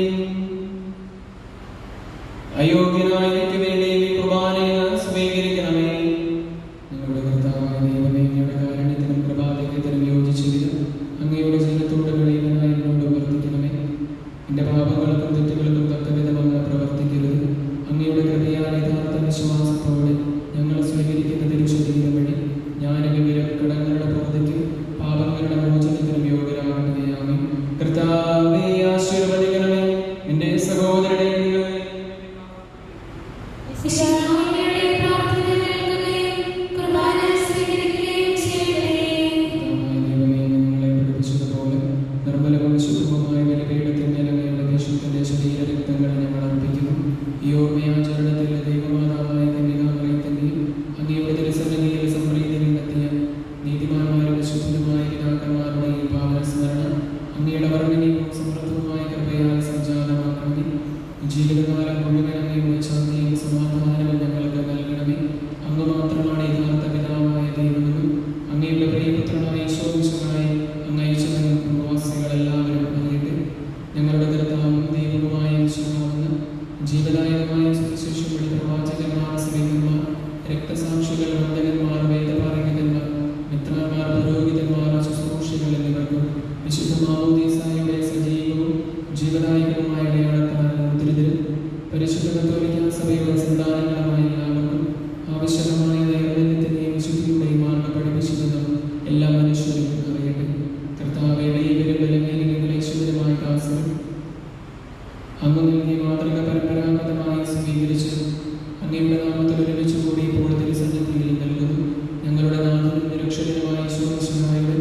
അയോഗ്യനായതിനു വേണ്ടി ഈ കുർബാനയെ സ്വീകരിക്കണമേ. ഞങ്ങളുടെ കർത്താവായ ദൈവമേ, അങ്ങയുടെ കാരുണ്യത്തിനും കൃപാധിക്യത്തിനും യോജിച്ച വിധം അങ്ങയുടെ ജനത്തോട് കഴിയുവാനായി എന്നോട് വർദ്ധിക്കണമേ. എന്റെ പാപങ്ങൾക്കും തെറ്റുകൾക്കും തക്കവിധം അങ്ങ് പ്രവർത്തിക്കരുത്. അങ്ങയുടെ കൃപയാൽ യഥാർത്ഥ വിശ്വാസത്തോടെ ഞങ്ങൾ സ്വീകരിക്കുന്ന തിരുശരീരം വഴി ജ്ഞാനം, വിവരം, കടങ്ങളുടെ പൂർത്തിക്കും പാപങ്ങളുടെ മോചനത്തിനും യോഗ്യരാകുന്നവയാമേ. കർത്താവേ, ആശീർവദിക്കണമേ. എന്റെ സഹോദരനെ നിർമ്മലവും ശുദ്ധവുമായ ബലിപീഠത്തിന്മേൽ അങ്ങയുടെ ദേശത്തിന്റെ ശരീരരക്തങ്ങൾ ഞങ്ങൾ അർപ്പിക്കുന്നു. ഈ ഓർമ്മയാചരണത്തിൽ ദൈവമാതാവായ കന്യകാമറിയത്തിന്റെയും അങ്ങയുടെ തിരുസന്നിധിയിൽ സംപ്രീതി കണ്ടെത്തിയ നീതിമാന്മാരും വിശുദ്ധരുമായ പിതാക്കന്മാരുടെയും പാവനസ്മരണ അങ്ങയുടെ വർണ്ണനീയവും സമൃദ്ധവുമായ കൃപയാൽ സംജാതമാക്കണമേ. ജീവിതകാലം മുഴുവൻ അങ്ങയുടെ ശാന്തിയും സമാധാനവും ഞങ്ങൾക്ക് നൽകണമേ. അങ്ങ് മാത്രമാണ് യഥാർത്ഥ പിതാവായ ദൈവമെന്നും അങ്ങയുടെ പ്രിയപുത്രനായ ഈശോമിശിഹായെ അങ്ങ് അയച്ചതെന്നും പ്രവാസികളെല്ലാവരും അറിയട്ടെ. ഞങ്ങളുടെ കർത്താവും ദൈവവുമായ ഈശോയാകുന്ന ജീവദായകമായ സുവിശേഷം വഴി പ്രവാചകന്മാർ, സ്ത്രീകന്മാർ, രക്തസാക്ഷികൾ, വന്ദകന്മാർ, വേദപാരംഗതന്മാർ, മിത്രന്മാർ, പുരോഹിതന്മാർ, ശുശ്രൂഷികൾ എന്നിവർക്കും വിശുദ്ധ മാമോദീസായുടെ സജീവവും ജീവദായകവുമായ അടയാളത്താൽ മുദ്രിതരും പരിശുദ്ധ കത്തോലിക്ക സഭയുടെ സന്താനങ്ങളുമായ എല്ലാവർക്കും ആവശ്യകമായ ദൈവത്തിന്റെയും വിശുദ്ധിയുടെയും മാർഗ്ഗം പഠിപ്പിച്ചതെന്നും എല്ലാ മനുഷ്യരും അറിയട്ടെ. കർത്താവേ, ദൈവരും ബലമേലും ക്ലേശകരമായ ദാസരും അങ്ങ് നൽകിയ മാതൃക പരമ്പരാഗതമായി സ്വീകരിച്ച് അങ്ങയുടെ നാമത്തിൽ ഒരുമിച്ച് കൂടി ഇപ്പോൾ തിരുസന്നിധിയിൽ നൽകുന്നു. ഞങ്ങളുടെ നാഥനും നിരക്ഷരനുമായ ഈശോമിശിഹായുടെ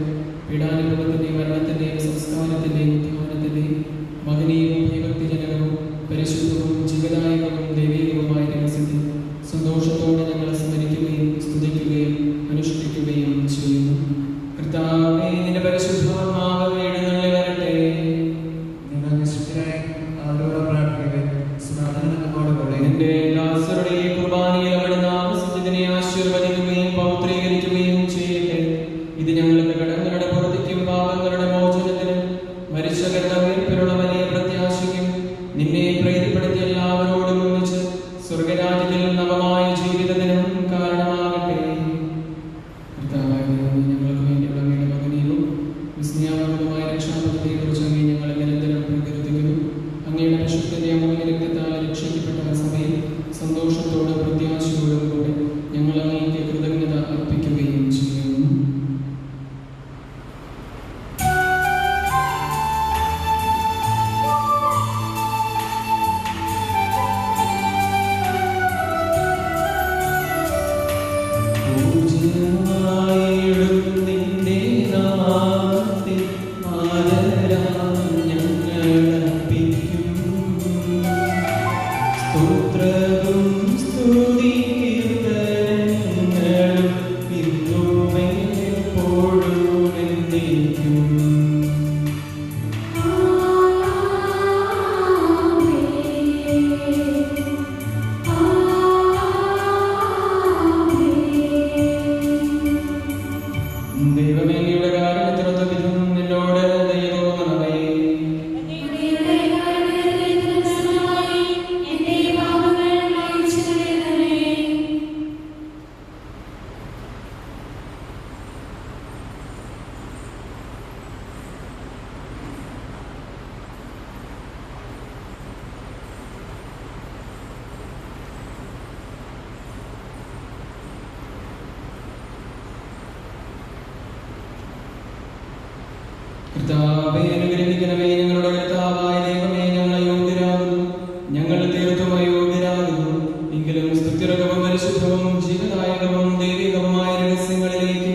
പീഡാനുഭവത്തിന്റെയും മരണത്തിന്റെയും സംസ്കാരത്തിന്റെയും ഉത്ഥാനത്തിന്റെയും മഹനീയവും ഭയഭക്തിജനകവും പരിശുദ്ധവും ജീവദായകവും ദൈവികവുമായ രഹസ്യത്തിൽ സന്തോഷത്തോടെ ഞങ്ങൾ സ്മരിക്കുകയും സ്തുതിക്കുകയും അനുഷ്ഠിക്കുകയും ചെയ്യുന്നു. കർത്താവേ, നിന്റെ പരിശുദ്ധാത്മാവ് എഴുന്നള്ളി വരട്ടെ. നിന്റെ ദാസരുടെ ഈ കുർബാനയിൽ അവിടുന്ന് ആവശ്യത്തിനെ ആശീർവദിക്കുകയും പൗത്രീകരിക്കുകയും ചെയ്യട്ടെ. ഇത് ഞങ്ങൾക്ക് കടങ്ങളുടെ പുറത്തേക്കും പാപങ്ങളുടെ മോചനത്തിനും മരിച്ചവരുടെ ഉയർപ്പിലുള്ള വലിയ പ്രത്യാശയ്ക്കും നിന്നെ പ്രീതിപ്പെടുത്തിയ എല്ലാവരോടും ഒന്നിച്ച് സ്വർഗരാജ്യത്തിൽ നവമായ ജീവിതത്തിനും കാരണമാകട്ടെ. കർത്താവായ ദൈവമേ, ഞങ്ങൾക്ക് വേണ്ടിയുള്ള അങ്ങയുടെ മഹനീയവും വിസ്മയാത്മകമായ രക്ഷാപദ്ധതിയെക്കുറിച്ച് അങ്ങേ ഞങ്ങൾ നിരന്തരം പ്രകീർത്തിക്കുന്നു. അങ്ങയുടെ വിശുദ്ധന്റെ അമൂല്യ രക്തത്താൽ രക്ഷിക്കപ്പെട്ട സഭയിൽ സന്തോഷത്തോടും പ്രത്യാശയോടും കൂടെ ഞങ്ങൾ അങ്ങേക്ക് കൃതജ്ഞത അർപ്പിക്കുകയും ചെയ്യുന്നു. Amen. ഞങ്ങൾ തീർത്തും അയോഗ്യരാകുന്നു. എങ്കിലും സ്തുത്യർഹവും പരിശുദ്ധവും ജീവദായകവും ദൈവികവുമായ രഹസ്യങ്ങളിലേക്ക്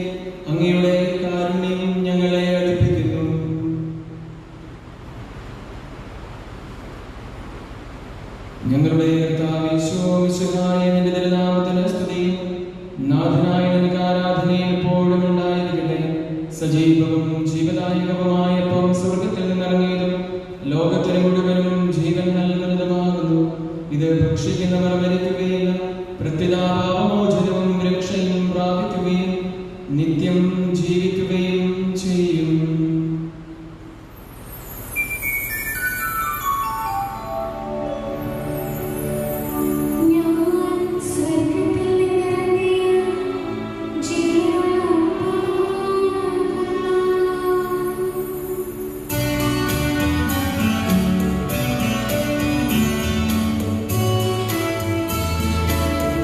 അങ്ങയുടെ കാരുണ്യം ഞങ്ങളെ അടുപ്പിക്കുന്നു. ഞങ്ങളുടെ കർത്താവേ യേശുവേ, നിന്റെ തിരുനാമത്തിന് സ്തുതിയും നാഥനായ നിനക്ക് ആരാധനയും എപ്പോഴും ഉണ്ടായിരിക്കട്ടെ. സജീവവും ജീവദായകവുമായ അപ്പം സ്വർഗത്തിൽ നിന്നിറങ്ങിയതും ലോകത്തിന് മുഴുവനും ജീവൻ നൽകുന്നതുമാകുന്നു. ഇത് ഭക്ഷിക്കുന്നവർ മരിക്കുകയില്ല, പ്രത്യുതാപാപമോചനവും രക്ഷയും പ്രാപിക്കുകയും നിത്യം ജീവിക്കുകയും ചെയ്യും.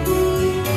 ും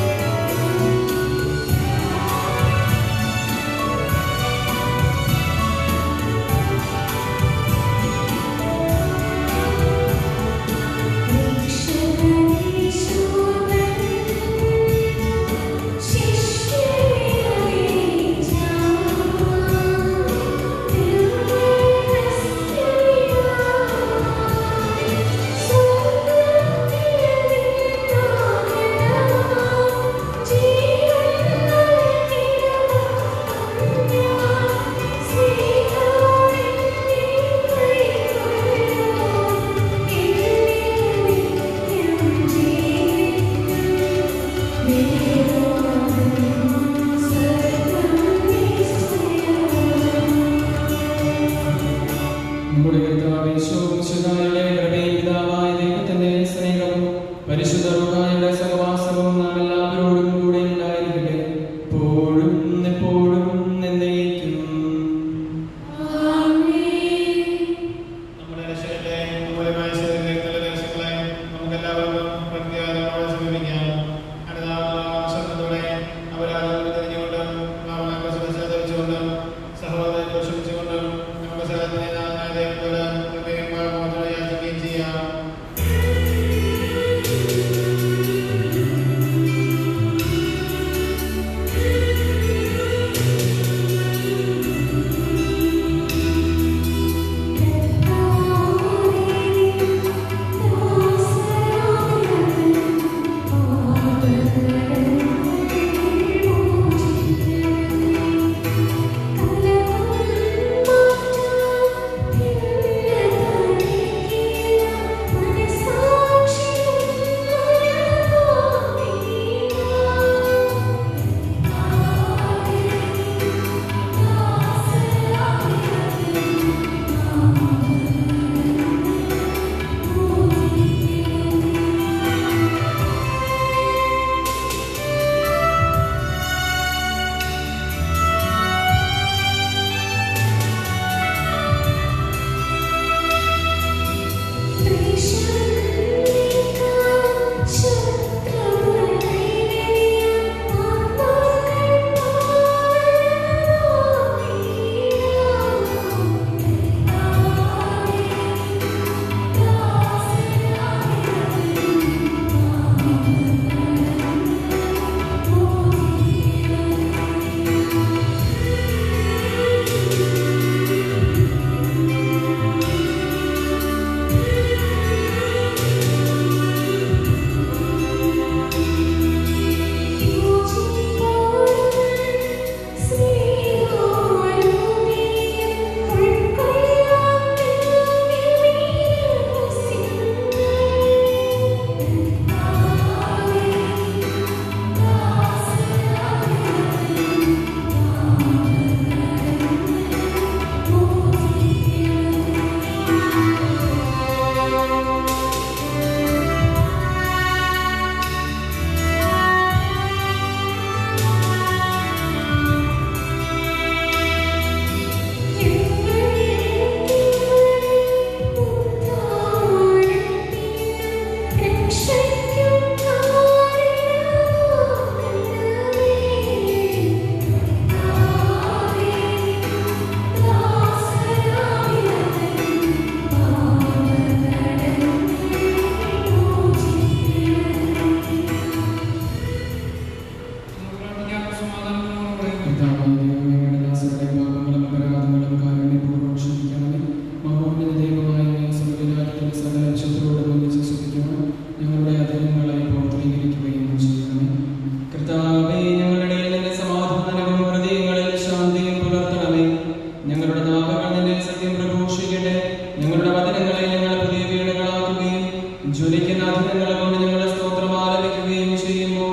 ജ്വലിക്കുന്ന അധരങ്ങളെ കൊണ്ട് ഞങ്ങളെ സ്തോത്രം ആലപിക്കുകയും ചെയ്യുന്നു.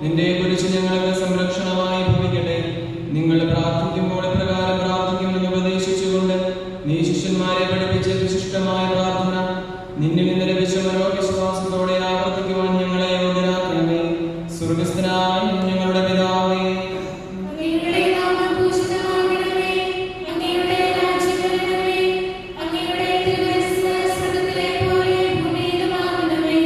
നിന്റെ കുരിശ് ഞങ്ങൾക്ക് സംരക്ഷണമായി ഭവിക്കട്ടെ. നിങ്ങൾ പ്രാർത്ഥിക്കുമ്പോൾ പ്രകാരം പ്രാർത്ഥിക്കുമെന്ന് ഉപദേശിച്ചുകൊണ്ട് നീ ശിഷ്യന്മാരെ പഠിപ്പിച്ച വിശിഷ്ടമായ പ്രാർത്ഥന നിന്നിൽ നിന്ന് ലഭിച്ച മനോവിശ്വാസത്തോടെ ആവർത്തിക്കുവാൻ ഞങ്ങളെ യോഗ്യരാക്കണമേ. സ്വർഗ്ഗസ്ഥനായ ഞങ്ങളുടെ പിതാവേ, അങ്ങയുടെ നാമം പൂജിതമാകണമേ. അങ്ങയുടെ രാജ്യം വരണമേ. അങ്ങയുടെ തിരുമനസ്സ് സ്വർഗ്ഗത്തിലെ പോലെ ഭൂമിയിലുമാകണമേ.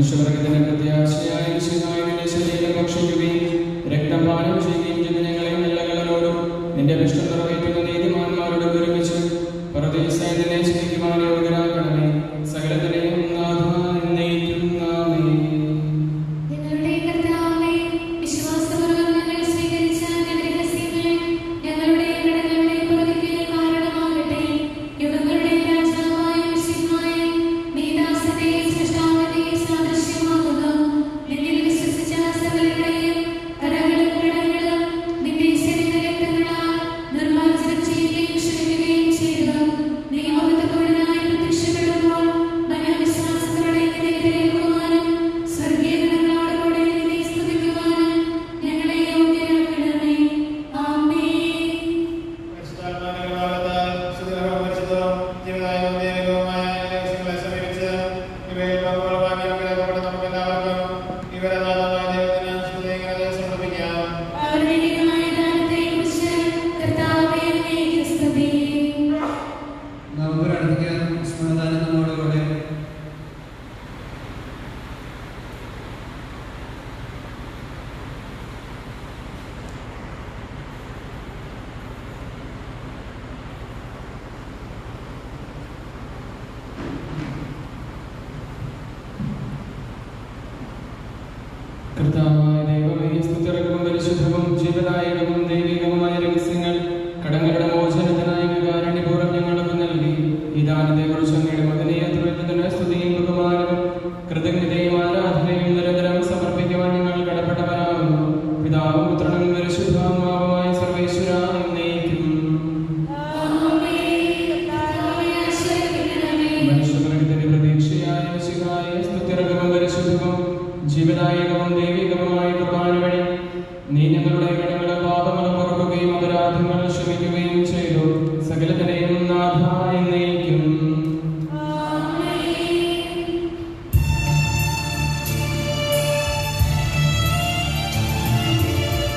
മനുഷ്യവർഗത്തിന്റെ പ്രത്യാശയായ മിശിഹായുടെ ശരീരം ഭക്ഷിക്കുകയും രക്തം പാനം ചെയ്യുകയും ചെയ്ത ഞങ്ങളെ നല്ല കളരോടും നിന്റെ ഇഷ്ടം നിറവേറ്റുന്ന നീതിമാന്മാരോടും ഒരുമിച്ച് പരദേശായ നിന്നെ സ്നേഹിക്കുവാൻ യോഗ്യരാക്കണമേ. സകലത്തിനെയും നാഥ എന്നേക്കും ആമേൻ. ഞങ്ങളുടെ കർത്താവേ, വിശ്വാസപൂർവ്വം ഞങ്ങൾ സ്വീകരിച്ച ഞങ്ങളുടെ രഹസ്യങ്ങൾ ഞങ്ങളുടെ കടങ്ങളുടെ പൊറുതിക്ക് കാരണമാകട്ടെ. യുഗങ്ങളുടെ രാജാവായ മിശിഹായ നീ ദാസനെ സൃഷ്ടാവിനെ സാദൃശ്യമാകുന്നു. നിന്നിൽ വിശ്വസിച്ച സകലരുടെയും കരങ്ങളും കടങ്ങളും നിന്റെ ശരീരരക്തങ്ങളാൽ നിർമ്മാർജ്ജനം ചെയ്യുകയും ക്ഷമിക്കുകയും ചെയ്തു. നീ മഹത്വപൂർണ്ണനായി പ്രത്യക്ഷപ്പെടുമ്പോൾ മനോവിശ്വാസത്തോടെ നിന്നെ തിരയുവാനും സ്വർഗീയ ഗണങ്ങളോട് കൂടെ നിന്നെ സ്തുതിക്കുവാനും ഞങ്ങളെ യോഗ്യരാക്കണമേ. ആമേൻ. പൗരാണികമായ ദാനത്തെക്കുറിച്ച് കർത്താവേ അങ്ങേക്ക് സ്തുതി. നമുക്ക് പ്രാർത്ഥിക്കാം. സമാധാനം നമ്മോടുകൂടെ. കർത്താവായ ദൈവമേ, സ്തുത്യർഹവും പരിശുദ്ധവും ജീവദായകവും ദൈവികവുമായ രഹസ്യങ്ങൾ കടങ്ങളുടെ മോചനത്തിനായി കാരുണ്യപൂർവ്വം ഞങ്ങൾക്ക് നൽകി. ഈ ദാനത്തെക്കുറിച്ച് അങ്ങയുടെ മകനീയ ത്രിത്വത്തിന് സ്തുതിയും ബഹുമാനവും കൃതജ്ഞതയും ആരാധനയും നിരന്തരം സമർപ്പിക്കുവാൻ ഞങ്ങൾ കടപ്പെട്ടവരാകുന്നു. പിതാവും പുത്രനും പരിശുദ്ധാത്മാവുമായ സർവേശ്വര എന്നേക്കും. ആമേൻ. കർത്താവേ ആശീർവദിക്കണമേ. മനുഷ്യവർഗത്തിന്റെ പ്രതീക്ഷയായ മിശിഹായ സ്തുത്യർഹവും പരിശുദ്ധവും ജീവദായകവും ദൈവികവുമായ കുർബാന വഴി നീ ഞങ്ങളുടെ കടങ്ങളും പാപങ്ങളും പൊറുക്കുകയും അപരാധങ്ങൾ ക്ഷമിക്കുകയും ചെയ്തു. സകലത്തിനെയും നാഥ എന്നേക്കും. ആമേൻ. ും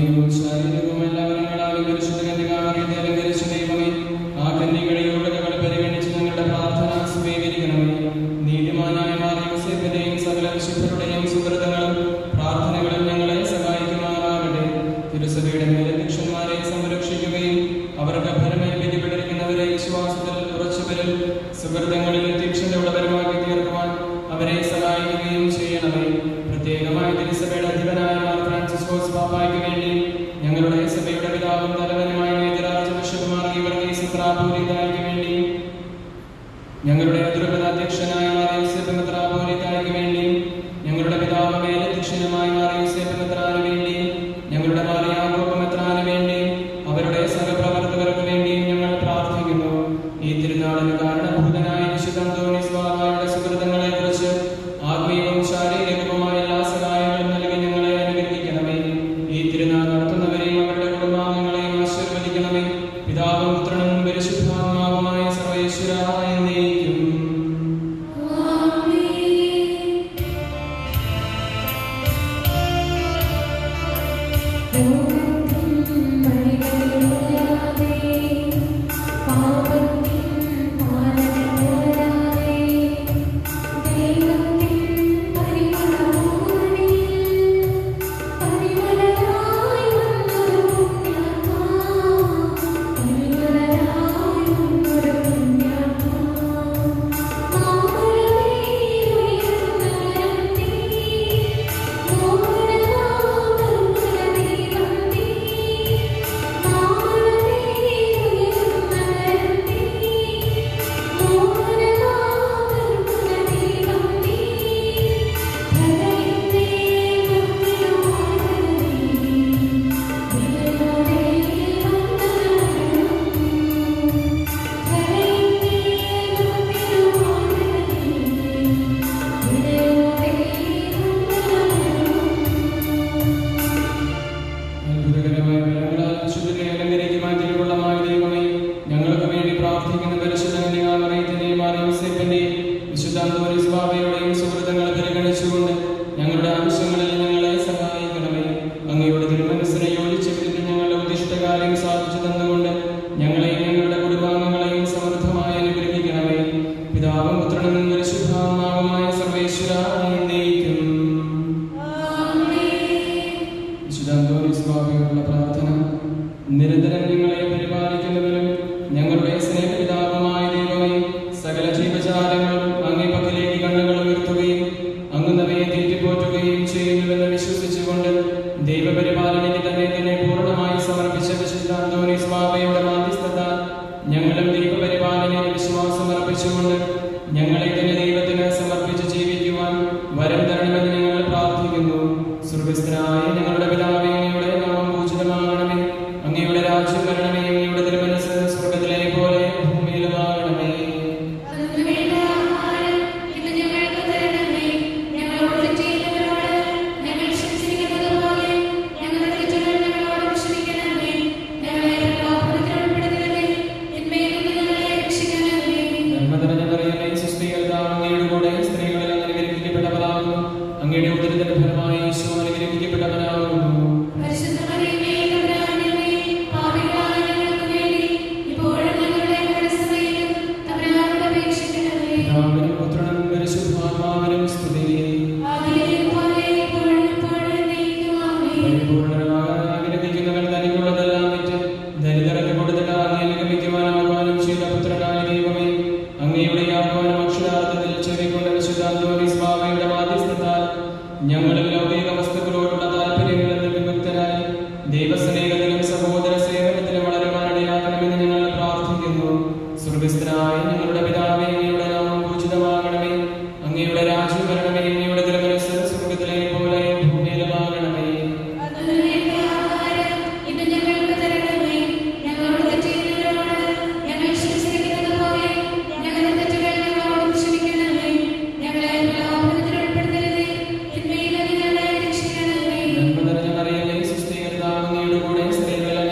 ആത്മീയവും ശാരീരികവും എല്ലാ വരങ്ങളാലും പരിശുദ്ധ കന്യകാമറിയത്തെ അലങ്കരിച്ച ദൈവമേ, ആ കന്യകയുടെ യോഗ്യതകൾ പരിഗണിച്ച് ഞങ്ങളുടെ പ്രാർത്ഥന സ്വീകരിക്കണമേ. നീതിമാനായ മാറിയ യോസേഫിന്റെയും സകല വിശുദ്ധരുടെയും സുഹൃത്തുക്കളും പ്രാർത്ഥനകളും ഞങ്ങളെ സഹായിക്കുമാറാകട്ടെ. തിരുസഭയുടെ മേലധ്യക്ഷന്മാരെ സംരക്ഷിക്കുകയും അവർക്ക് ഫലമേൽപ്പിക്കപ്പെട്ടിരിക്കുന്നവരെ വിശ്വാസത്തിൽ ഉറച്ചുവരിൽ സുഹൃത്തുക്കളിൽ തീക്ഷണതയുള്ളവരുമാക്കി തീർക്കുവാൻ അവരെ സഹായിക്കുകയും ചെയ്യണമേ. പ്രത്യേകമായി തിരുസഭയുടെ അധിപനായ മാർ ഫ്രാൻസിസ്കോസ് പാപ്പായ്ക്ക് വേണ്ടി ഞങ്ങളുടെ സഭയുടെ പിതാവും തലവനുമായ മേജറാർച്ച് ബിഷപ്പ് മാർ ഗീവർഗീസ് മെത്രാപ്പോലീത്തായ്ക്ക് വേണ്ടി ഞങ്ങളുടെ അതിരൂപത അധ്യക്ഷനായ മാർ യോസേഫ് മെത്രാപ്പോലീത്തായ്ക്ക് വേണ്ടി ഞങ്ങളുടെ പിതാവ് മേലധ്യക്ഷനുമായ മാർ യോസേഫ് മെത്രാന് വേണ്ടി ഞങ്ങളുടെ മാർ യാക്കോബ് മെത്രാന് വേണ്ടി അവരുടെ സഹപ്രവർത്തകർക്ക് വേണ്ടിയും ഞങ്ങൾ പ്രാർത്ഥിക്കുന്നു. ഈ തിരുനാളിന് കാരണഭൂതനായ വിശുദ്ധ അന്തോണീസ് ബാവായുടെ സുഹൃത്തുക്കളെ കുറിച്ച് ആത്മീയവും ശാരീരികവുമായ എല്ലാ സഹായങ്ങളും നൽകി ഞങ്ങളെ അനുഗ്രഹിക്കണമേ. ഈ തിരുനാൾ നടത്തുന്നവരെയും അവരുടെ കുടുംബാംഗങ്ങളെയും ആശീർവദിക്കണമേ. പിതാവും പുത്രനും പരിശുദ്ധാത്മാവുമായ സർവേശ്വരായ എന്നേക്കും. നിരന്തരം ഞങ്ങളെ പരിപാലിക്കുന്നവരും ഞങ്ങളുടെ സ്നേഹപിതാവുമായ ദൈവമേ, സകല ജീവജാലങ്ങളും അങ്ങേ പക്കലേക്ക് കണ്ണുകൾ ഉയർത്തുകയും അങ്ങുന്നവയെ തീറ്റിപ്പോറ്റുകയും ചെയ്യുന്നുവെന്ന് വിശ്വസിച്ചുകൊണ്ട് ദൈവപരിപാലനയ്ക്ക് തന്നെ പൂർണ്ണമായി സമർപ്പിച്ച വിശുദ്ധ അന്തോണീസ് ബാവയുടെ മാധ്യസ്ഥത ഞങ്ങളും ദൈവപരിപാലനയിൽ വിശ്വാസം അർപ്പിച്ചുകൊണ്ട് ഞങ്ങളെ തന്നെ ദൈവത്തിന് സമർപ്പിച്ച് ജീവിക്കുവാൻ വരം തരണമെന്ന് ഞങ്ങൾ പ്രാർത്ഥിക്കുന്നു. സ്വർഗ്ഗസ്ഥനായ ഞങ്ങളുടെ പിതാവേ, അങ്ങയുടെ നാമം പൂജിതമാകണമേ. അങ്ങയുടെ രാജ്യം വരണമേ. അങ്ങയുടെ തിരുമനസ്സ് സ്വർഗ്ഗത്തിലെ പോലെ ഭൂമിയിലുമാകണമേ. അങ്ങയുടെ ഉദരത്തിന്റെ ഫലമായി യേശു അനുഗ്രഹിക്കപ്പെട്ടവനാകുന്നു. പിതാവിനും പുത്രനും പരിശുദ്ധാത്മാവിനും സ്തുതി. ആഗ്രഹിക്കുന്നവൻ തനിക്കുള്ളതെല്ലാം വിറ്റ് ദരിദ്രർക്ക് കൊടുത്തിട്ട് അങ്ങയെ അനുഗമിക്കുവാനാകുവാനും ചെയ്ത പുത്രനായ ദൈവമേ, അങ്ങയുടെ ആഹ്വാനം അക്ഷരാർത്ഥത്തിൽ ചെവിക്കൊണ്ട വിശുദ്ധ അന്തോണീസ് ബാവയുടെ മാധ്യസ്ഥത്താൽ ഞങ്ങളും ലൗകിക വസ്തുക്കളോടുള്ള താല്പര്യങ്ങളിൽ നിന്ന് വിമുക്തരായി ദൈവസ്നേഹത്തിലും സഹോദര സേവനത്തിലും വളരുവാനിടയാക്കണമെന്ന് ഞങ്ങൾ പ്രാർത്ഥിക്കുന്നു. സ്വർഗ്ഗസ്ഥനായ ഞങ്ങളുടെ പിതാവേ, അങ്ങയുടെ നാമം പൂജിതമാകണമേ. അങ്ങയുടെ രാജ്യം വരണമേ. അങ്ങയുടെ തിരുമനസ്സ് സ്വർഗ്ഗത്തിലെ പോലെ ഭൂമിയിലുമാകണമേ. നന്മ നിറഞ്ഞ മറിയമേ, സുസ്ഥീകർത്താവ് അങ്ങയുടെ കൂടെ സ്ത്രീകളിൽ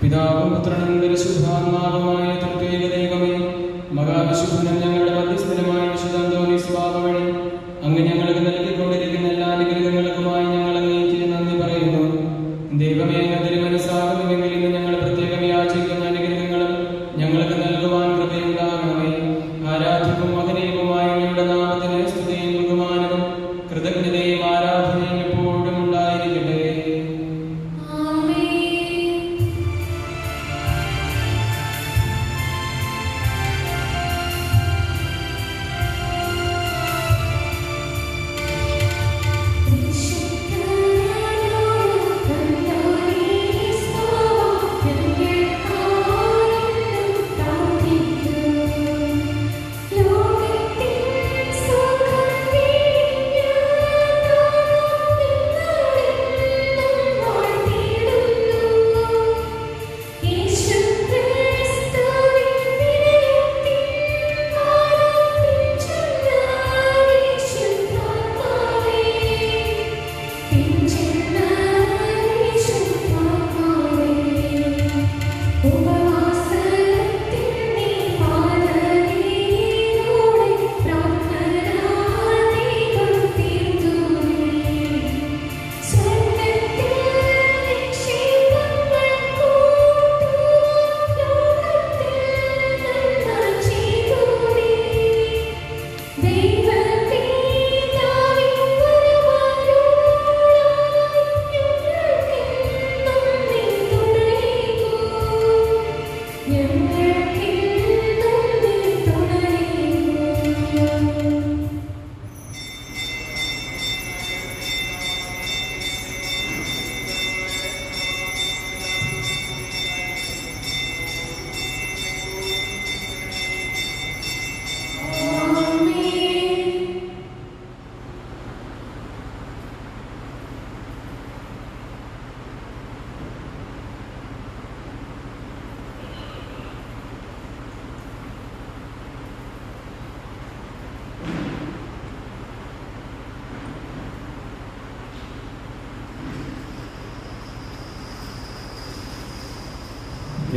പിതാവും പുത്രനും പരിശുദ്ധാത്മാവുമായ തൃത്വൈക ദൈവമേ, മഹാവിശുദ്ധനും ഞങ്ങളുടെ മധ്യസ്ഥനുമായ വിശുദ്ധ അന്തോണീസ് ബാബ വഴി അങ്ങ് ഞങ്ങൾക്ക് നൽകിക്കൊണ്ടിരിക്കുന്ന എല്ലാ അനുഗ്രഹങ്ങൾക്കുമായി ഞങ്ങൾ അങ്ങേക്ക് നന്ദി പറയുന്നു. ദൈവമേ, അങ്ങ് തിരുമനസ്സാകുന്നുവെങ്കിൽ ഇന്ന് ഞങ്ങൾ പ്രത്യേകം യാചിക്കുന്ന അനുഗ്രഹങ്ങളും ഞങ്ങൾക്ക് നൽകുവാൻ കൃപയുണ്ടാകണമേ. ആരാധ്യവും മഹനീയവുമായ അങ്ങയുടെ നാമത്തിന് സ്തുതിയും ബഹുമാനവും കൃതജ്ഞതയും ആരാധനയും എപ്പോഴും ഉണ്ടായിരിക്കട്ടെ.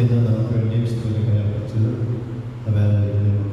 ഇന്ന് നമുക്ക് വേണ്ടി വിശുദ്ധ കുറിച്ചത് അതായത്